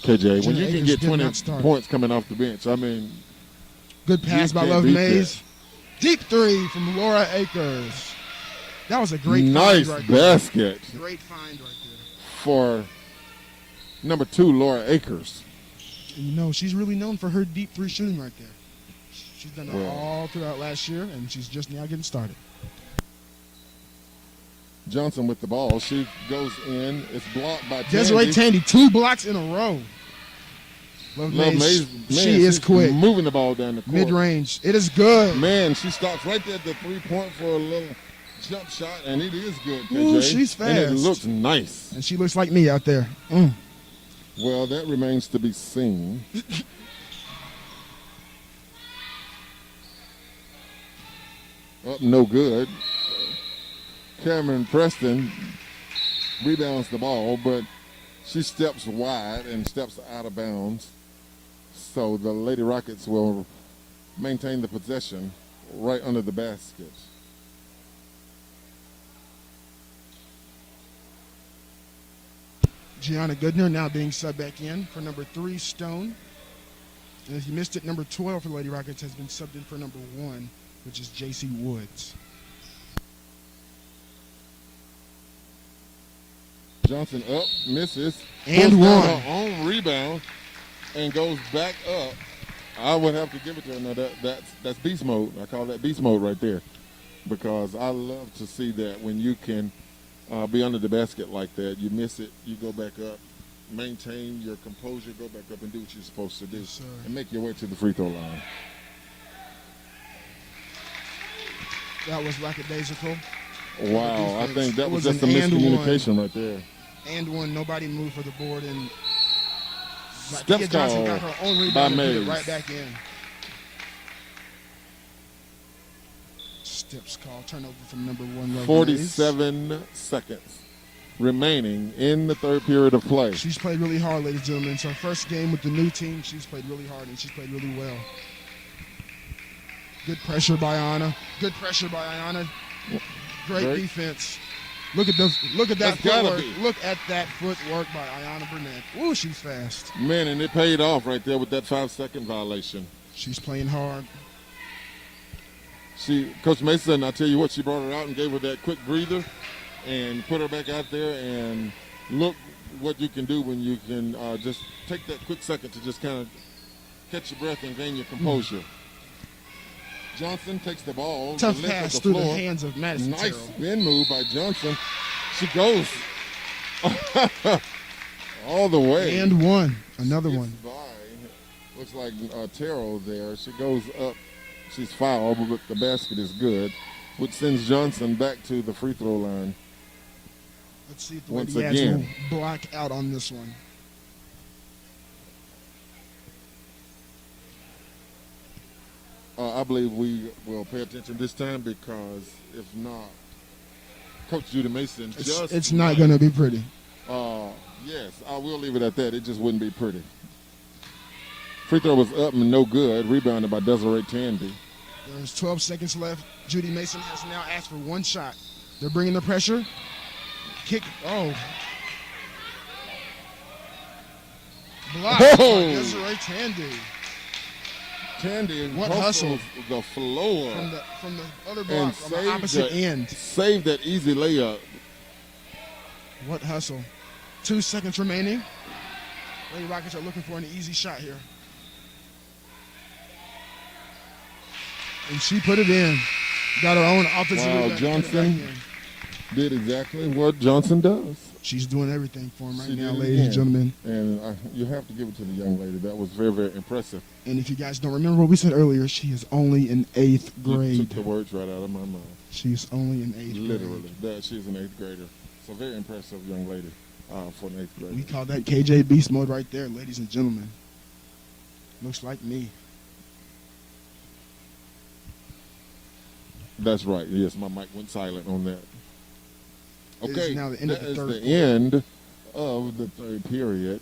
KJ, when you can get 20 points coming off the bench, I mean. Good pass by Love Mays. Deep three from Laura Akers. That was a great nice find right basket. There. Great find right there. For number 2, Laura Akers. And you know, she's really known for her deep three shooting right there. She's done it all throughout last year, and she's just now getting started. Johnson with the ball. She goes in. It's blocked by Desiree Tandy. 2 blocks in a row. Love Mays. She is quick. Moving the ball down the court. Mid-range. It is good. Man, she stops right there at the 3-point for a little jump shot, and it is good, KJ. Ooh, she's fast. And it looks nice. And she looks like me out there. Well, that remains to be seen. No good. Cameron Preston rebounds the ball, but she steps wide and steps out of bounds. So the Lady Rockets will maintain the possession right under the basket. Gianna Goodner now being subbed back in for number 3, Stone. And if you missed it, number 12 for the Lady Rockets has been subbed in for number 1, which is J.C. Woods. Johnson up, misses. And one. Her own rebound and goes back up. I would have to give it to her. No, that's beast mode. I call that beast mode right there. Because I love to see that when you can be under the basket like that. You miss it, you go back up, maintain your composure, go back up and do what you're supposed to do. Yes, and make your way to the free throw line. That was lackadaisical. Wow, I think that was just a miscommunication right there. And one, nobody moved for the board, and Steps Johnson got her own rebound and put it right back in. Steps call, turnover from number 1. Love 47 Mays. seconds remaining in the third period of play. She's played really hard, ladies and gentlemen. It's her first game with the new team. She's played really hard, and she's played really well. Good pressure by Ayanna. Great defense. Look at that That's gotta footwork. be. Look at that footwork by Ayanna Burnett. Ooh, she's fast. Man, and it paid off right there with that 5-second violation. She's playing hard. Coach Mason, I tell you what, she brought her out and gave her that quick breather and put her back out there, and look what you can do when you can just take that quick second to just kind of catch your breath and gain your composure. Johnson takes the ball. Tough the length pass of the through floor. the hands of Madison Nice Terrell. spin move by Johnson. She goes all the way. And one. Another Skips one. by. Looks like Terrell there. She goes up. She's fouled, but the basket is good, which sends Johnson back to the free throw line. Let's see if the Once Lady Ads again. will block out on this one. I believe we will pay attention this time, because if not, Coach Judy Mason It's not going to be pretty. Yes, I will leave it at that. It just wouldn't be pretty. Free throw was up and no good. Rebounded by Desiree Tandy. There's 12 seconds left. Judy Mason has now asked for one shot. They're bringing the pressure. Kick. Oh. Blocked by Oh. Desiree Tandy. Tandy What hustle. the floor From the other and block, on the opposite end. saved that easy layup. What hustle. 2 seconds remaining. Lady Rockets are looking for an easy shot here. And she put it in. Got her own offensive Wow, rebound. Put it Johnson back in. did exactly what Johnson does. She's doing everything for him right She now, did it ladies and again. gentlemen. And you have to give it to the young lady. That was very, very impressive. And if you guys don't remember what we said earlier, she is only in 8th You grade. took the words right out of my mouth. She's only in 8th Literally. grade. That she's an 8th grader. So very impressive young lady for an 8th grader. We call that KJ Beast mode right there, ladies and gentlemen. Looks like me. That's right. Yes, my mic went silent on that. It is Okay, now the end of that the is third the quarter. end of the third period.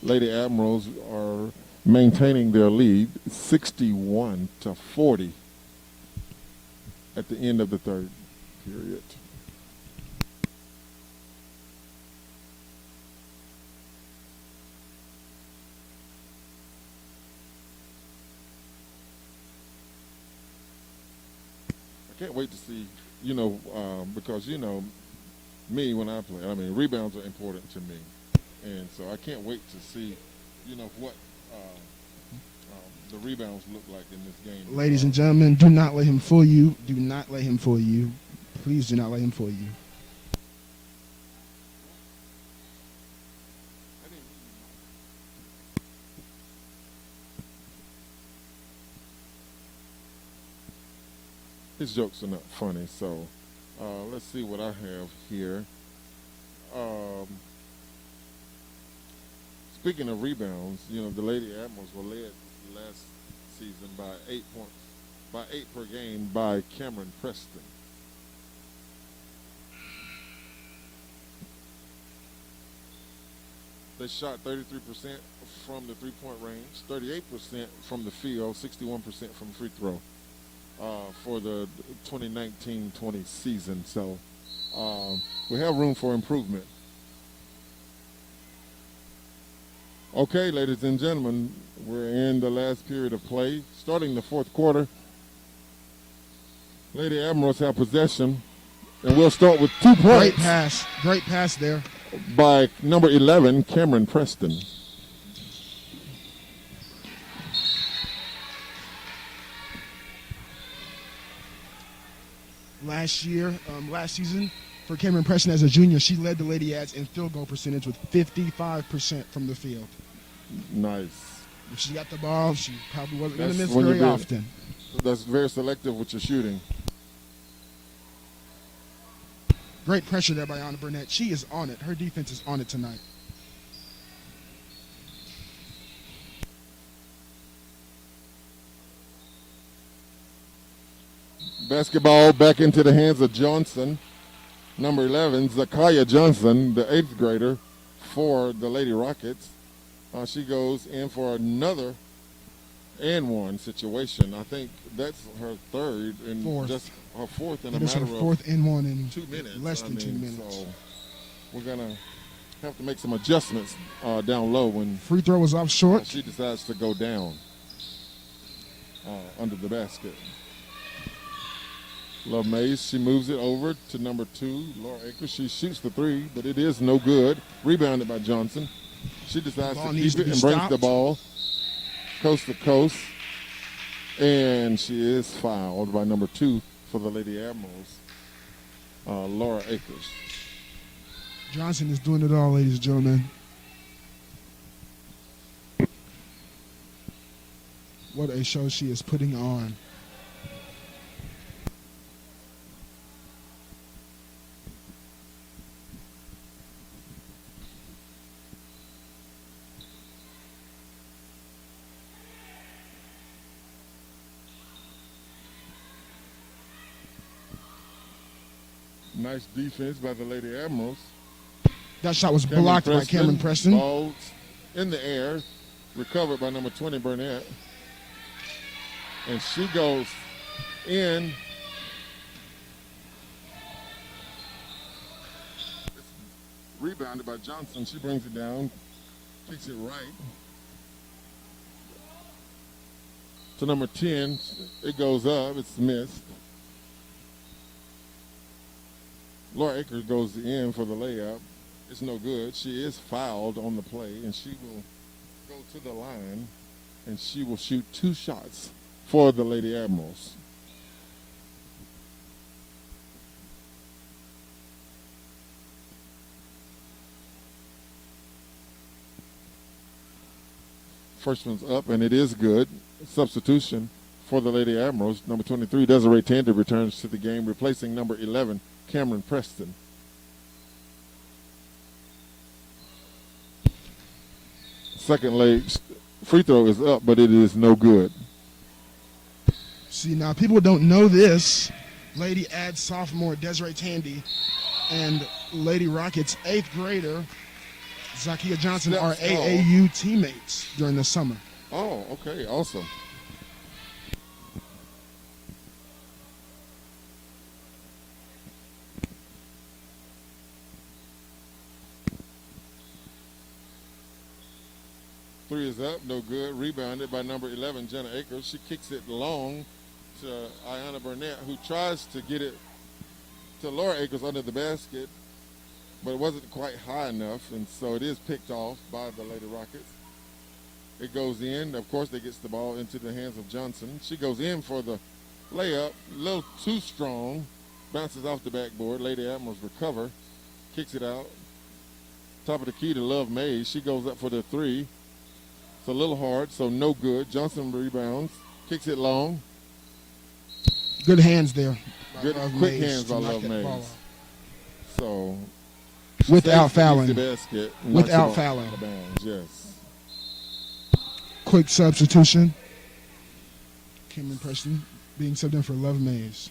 Lady Admirals are maintaining their lead, 61-40, at the end of the third period. I can't wait to see, because, me when I play, rebounds are important to me. And so I can't wait to see, what the rebounds look like in this game. Ladies and gentlemen, do not let him fool you. Do not let him fool you. Please do not let him fool you. His jokes are not funny, so let's see what I have here. Speaking of rebounds, the Lady Admirals were led last season by 8 points, by 8 per game by Cameron Preston. They shot 33% from the three-point range, 38% from the field, 61% from free throw for the 2019-20 season. So we have room for improvement. Okay, ladies and gentlemen, we're in the last period of play, starting the fourth quarter. Lady Admirals have possession, and we'll start with 2 points. Great pass there. By number 11, Cameron Preston. Last season, for Cameron Preston as a junior, she led the Lady Ads in field goal percentage with 55% from the field. Nice. If she got the ball, she probably wasn't going to That's miss when you very do it. often. That's very selective with your shooting. Great pressure there by Ayanna Burnett. She is on it. Her defense is on it tonight. Basketball back into the hands of Johnson. Number 11, Zakaya Johnson, the 8th grader for the Lady Rockets. She goes in for another and one situation. I think that's her third and Fourth. just her fourth in It a is her matter fourth of and one in 2 minutes. less than 2 minutes. So we're gonna have to make some adjustments down low when Free throw was off short. she decides to go down under the basket. Love Mays, she moves it over to number 2, Laura Akers. She shoots the three, but it is no good. Rebounded by Johnson. She decides Ball to needs keep to it be and brings stopped. the ball coast to coast. And she is fouled by number 2 for the Lady Admirals, Laura Akers. Johnson is doing it all, ladies and gentlemen. What a show she is putting on. Nice defense by the Lady Admirals. That shot was blocked by Cameron Preston. Ball in the air, recovered by number 20, Burnett. And she goes in. Rebounded by Johnson. She brings it down, kicks it right to number 10. It goes up. It's missed. Laura Akers goes in for the layup. It's no good. She is fouled on the play, and she will go to the line, and she will shoot 2 shots for the Lady Admirals. First one's up, and it is good. Substitution for the Lady Admirals. Number 23, Desiree Tandy, returns to the game, replacing number 11, Cameron Preston. Second leg free throw is up, but it is no good. See, now people don't know this. Lady Ad sophomore Desiree Tandy and Lady Rockets 8th grader Zakia Johnson Steps are tall. AAU teammates during the summer. Oh, okay, awesome. Three is up, no good. Rebounded by number 11, Jenna Akers. She kicks it long to Ayanna Burnett, who tries to get it to Laura Akers under the basket, but it wasn't quite high enough, and so it is picked off by the Lady Rockets. It goes in. Of course, they gets the ball into the hands of Johnson. She goes in for the layup, a little too strong, bounces off the backboard. Lady Admirals recover, kicks it out. Top of the key to Love Mays. She goes up for the three. It's a little hard, so no good. Johnson rebounds, kicks it long. Good hands there. Good, Love quick Mays hands to by knock Love that ball Mays. off. So Without saves the fouling. easy basket, knocks Without it off fouling. out of bounds, yes. Quick substitution. Cameron Preston being subbed in for Love Mays.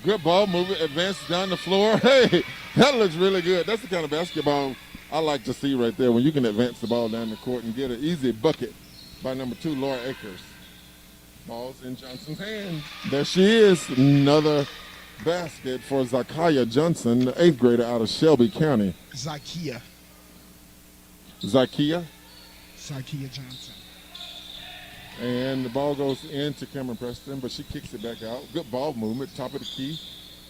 Good ball movement, advances down the floor. Hey, that looks really good. That's the kind of basketball I like to see right there, when you can advance the ball down the court and get an easy bucket by number 2, Laura Akers. Ball's in Johnson's hand. There she is, another basket for Zakia Johnson, the 8th grader out of Shelby County. Zakia Zakia. Johnson. And the ball goes into Cameron Preston, but she kicks it back out. Good ball movement, top of the key.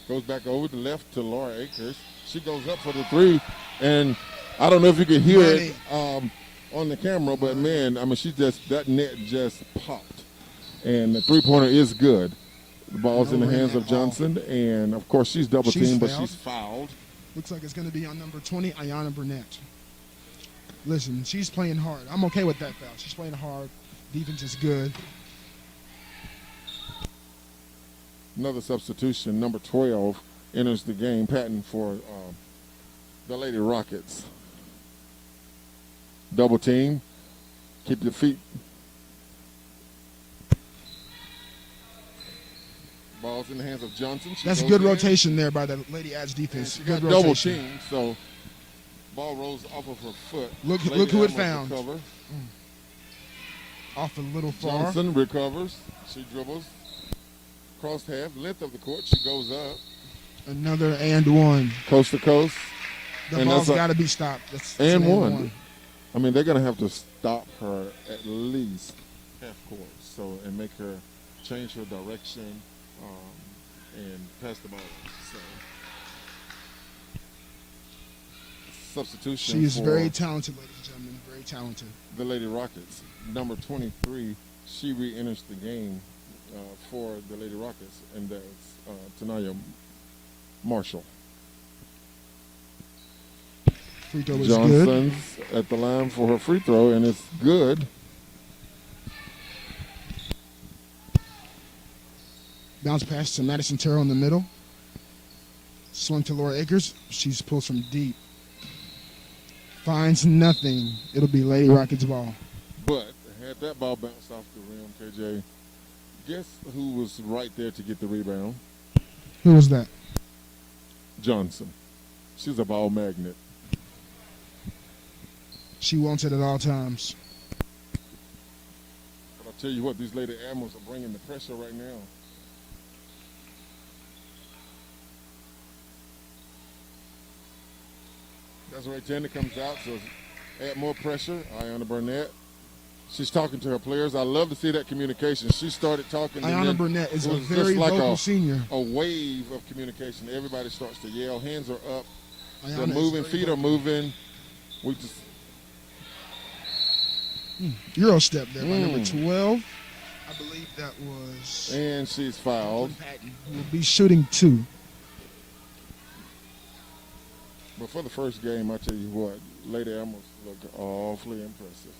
Goes back over the left to Laura Akers. She goes up for the three, and I don't know if you can hear it on the camera, but man, I mean, that net just popped. And the three-pointer is good. The ball's No in the ring hands at of Johnson, and of course she's double She's teamed, but fouled. she's fouled. Looks like it's going to be on number 20, Ayana Burnett. Listen, she's playing hard. I'm okay with that foul. She's playing hard. Defense is good. Another substitution, number 12, enters the game. Patton for the Lady Rockets. Double team. Keep your feet. Ball's in the hands of Johnson. That's good rotation there by the Lady Ads defense. She Good got double rotation. team, so ball rolls off of her foot. Look who it found. Off a little far. Johnson recovers. She dribbles. Cross half, length of the court. She goes up. Another and one. Coast to coast. The And ball's that's a- got to be stopped. That's And an one. I mean, they're going to have to stop her at least half court, and make her change her direction and pass the ball. So, substitution. She is for very talented, ladies and gentlemen. Very talented. the Lady Rockets. Number 23, she re-enters the game for the Lady Rockets, and that's Tanaya Marshall. Free throw is good. Johnson's at the line for her free throw, and it's good. Bounce pass to Madison Terrell in the middle. Swung to Laura Akers. She's pulled from deep. Finds nothing. It'll be Lady Rockets ball. But had that ball bounced off the rim, KJ, guess who was right there to get the rebound? Who was that? Johnson. She's a ball magnet. She wants it at all times. But I'll tell you what, these Lady Admirals are bringing the pressure right now. Desiree Tandy comes out, so add more pressure. Ayana Burnett. She's talking to her players. I love to see that communication. She started talking. and Ayana then Burnett is it a was very just like vocal senior. a wave of communication. Everybody starts to yell. Hands are up. Ayana They're is moving. very Feet are vocal. moving. We just Euro step there by number 12. I believe that was and she's fouled. Patton, who will be shooting 2. But for the first game, I tell you what, Lady Admirals look awfully impressive.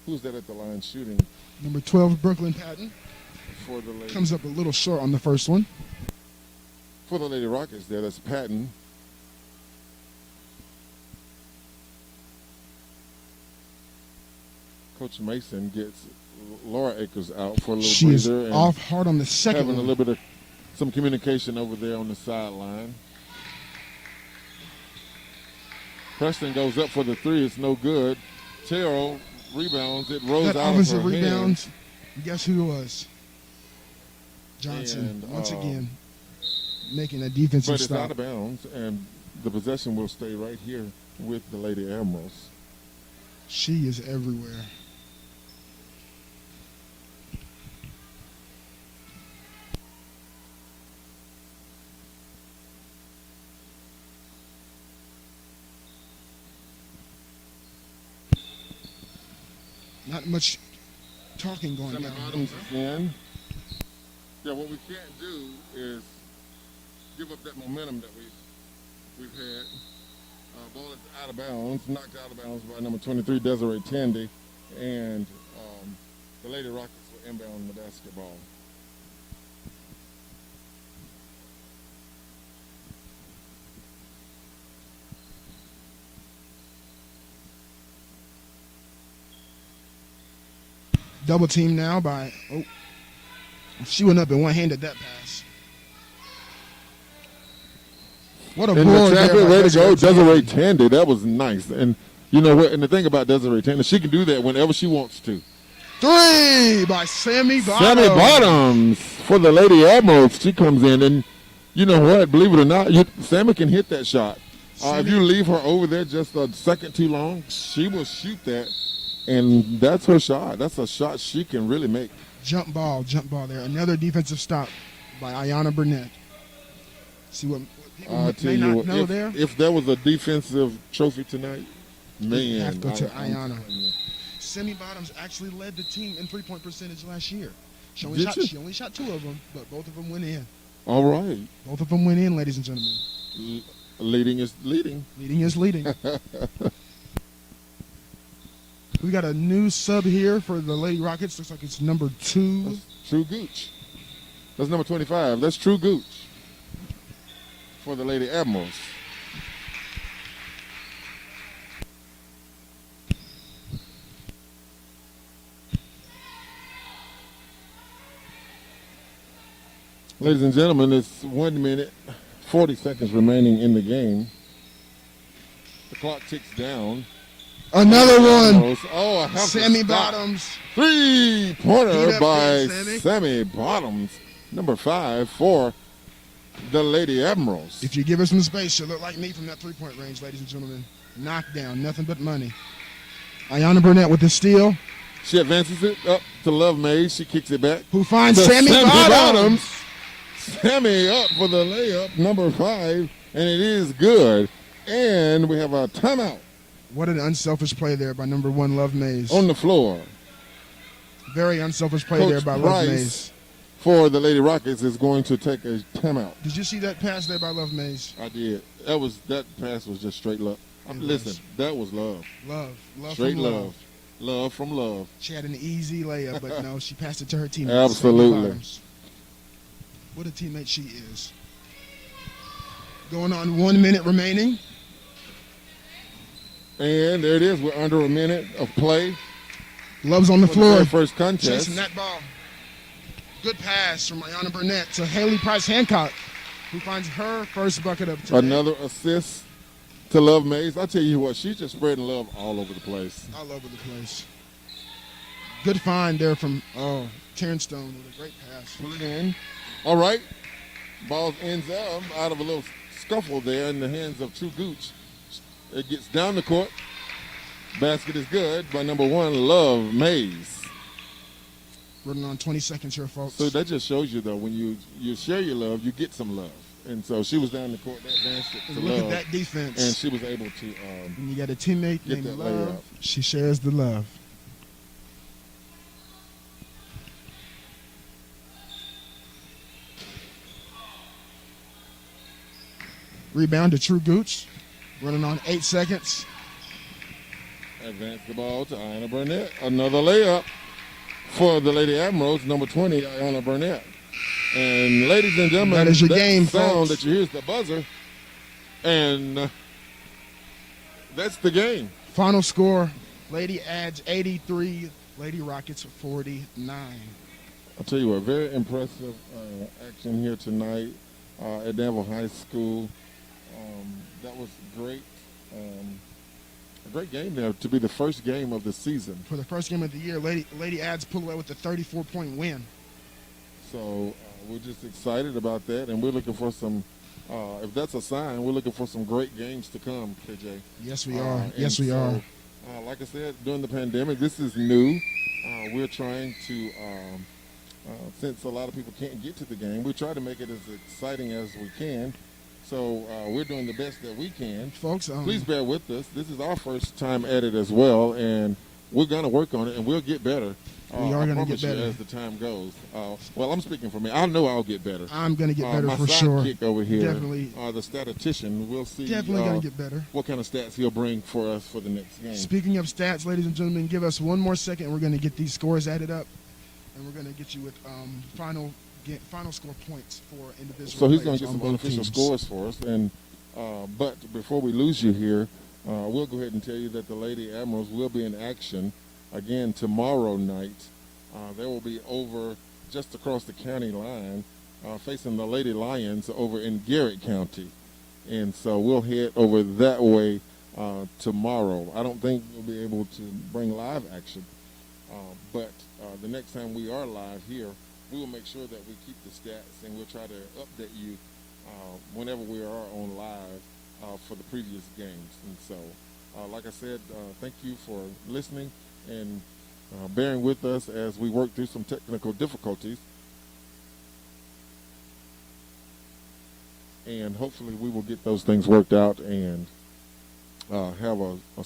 Who's that at the line shooting Number 12, Brooklyn Patton. for the Lady? Comes up a little short on the first one. For the Lady Rockets there, that's Patton. Coach Mason gets Laura Akers out for a little She is breather and off hard on the second having a one. little bit of some communication over there on the sideline. Preston goes up for the 3. It's no good. Terrell rebounds. It rolls That out offensive of her rebound, hands. guess who it was? Johnson, And, once again, making a defensive But it's stop. out of bounds, and the possession will stay right here with the Lady Admirals. She is everywhere. Not much talking going Semi down. bottoms in. Yeah, what we can't do is give up that momentum that we've had. Ball is out of bounds, knocked out of bounds by number 23, Desiree Tandy, and the Lady Rockets will inbound the basketball. Double team now by, she went up and one-handed that pass. What a And board the there champion, by way to go, Desiree Desiree Tandy. That was nice. And you know what? And the thing about Desiree Tandy, she can do that whenever she wants to. 3 by Sammy Bottom. Sammy Bottoms for the Lady Admirals. She comes in, and you know what? Believe it or not, Sammy can hit that shot. If you leave her over there just a second too long, she will shoot that, and that's her shot. That's a shot she can really make. Jump ball there. Another defensive stop by Ayana Burnett. See what people I may tell you not what, know there? if there was a defensive trophy tonight, man, have to go to I'm Ayana. telling you. Sammy Bottoms actually led the team in three-point percentage last year. She only shot 2 of them, but both of them went in. All right. Both of them went in, ladies and gentlemen. Leading is leading. Leading is leading. We got a new sub here for the Lady Rockets. Looks like it's number 2. That's True Gooch. That's number 25. That's True Gooch for the Lady Admirals. Ladies and gentlemen, it's 1 minute, 40 seconds remaining in the game. The clock ticks down. Another one. Oh, I have Sammy to stop. Bottoms. Three-pointer by Sammy. Sammy Bottoms, number 5 for the Lady Admirals. If you give her some space, she'll look like me from that 3-point range, ladies and gentlemen. Knockdown, nothing but money. Ayanna Burnett with the steal. She advances it up to Love Mays. She kicks it back. Who finds to Sammy Bottoms. Sammy up for the layup, number 5, and it is good. And we have a timeout. What an unselfish play there by number 1, Love Mays. On the floor. Very unselfish play Coach there by Love Price Mays. For the Lady Rockets is going to take a timeout. Did you see that pass there by Love Mays? I did. That pass was just straight love. Listen, that was love. Love Straight from love. Love from love. She had an easy layup, but no, she passed it to her teammate. Absolutely. What a teammate she is. Going on 1 minute remaining. And there it is. We're under a minute of play. Love's on the floor. First contest. Chasing that ball. Good pass from Ayanna Burnett to Haley Price Hancock, who finds her first bucket of today. Another assist to Love Mays. I tell you what, she's just spreading love all over the place. All over the place. Good find there from Terrence Stone with a great pass. Pull it in. All right. Ball ends up out of a little scuffle there in the hands of True Gooch. It gets down the court. Basket is good by number 1, Love Mays. Running on 20 seconds here, folks. So that just shows you, though, when you share your love, you get some love. And so she was down the court, that advanced it to Look Love. at that defense. And she was able to when you got a teammate get named that Love, layup. she shares the love. Rebound to True Gooch. Running on 8 seconds. advance the ball to Ayanna Burnett. Another layup for the Lady Admirals, number 20, Ayanna Burnett. And ladies and gentlemen, that is your game, sound folks. that you hear is the buzzer. And that's the game. Final score, Lady Ads 83, Lady Rockets 49. I'll tell you what, very impressive action here tonight at Danville High School. That was great. A great game there to be the first game of the season. For the first game of the year, Lady Ads pulled away with a 34-point win. So we're just excited about that, and we're looking for some, if that's a sign, we're looking for some great games to come, KJ. Yes, we are. Yes, we are. Like I said, during the pandemic, this is new. We're trying to, since a lot of people can't get to the game, we try to make it as exciting as we can. So we're doing the best that we can. Folks, please bear with us. This is our first time at it as well, and we're going to work on it, and we'll get better. We are going to get better as the time goes. Well, I'm speaking for me. I know I'll get better. I'm going to get better for my sure. sidekick over here, definitely. The statistician, we'll see. Definitely going to get better. What kind of stats he'll bring for us for the next game. Speaking of stats, ladies and gentlemen, give us one more second. We're going to get these scores added up, and we're going to get you with final score points for individual. So he's going to get some both unofficial teams. scores for us, and but before we lose you here, we'll go ahead and tell you that the Lady Admirals will be in action again tomorrow night. They will be over just across the county line, facing the Lady Lions over in Garrett County, and so we'll head over that way tomorrow. I don't think we'll be able to bring live action, but the next time we are live here, we will make sure that we keep the stats, and we'll try to update you whenever we are on live for the previous games. And so, like I said, thank you for listening and bearing with us as we work through some technical difficulties. And hopefully we will get those things worked out and have a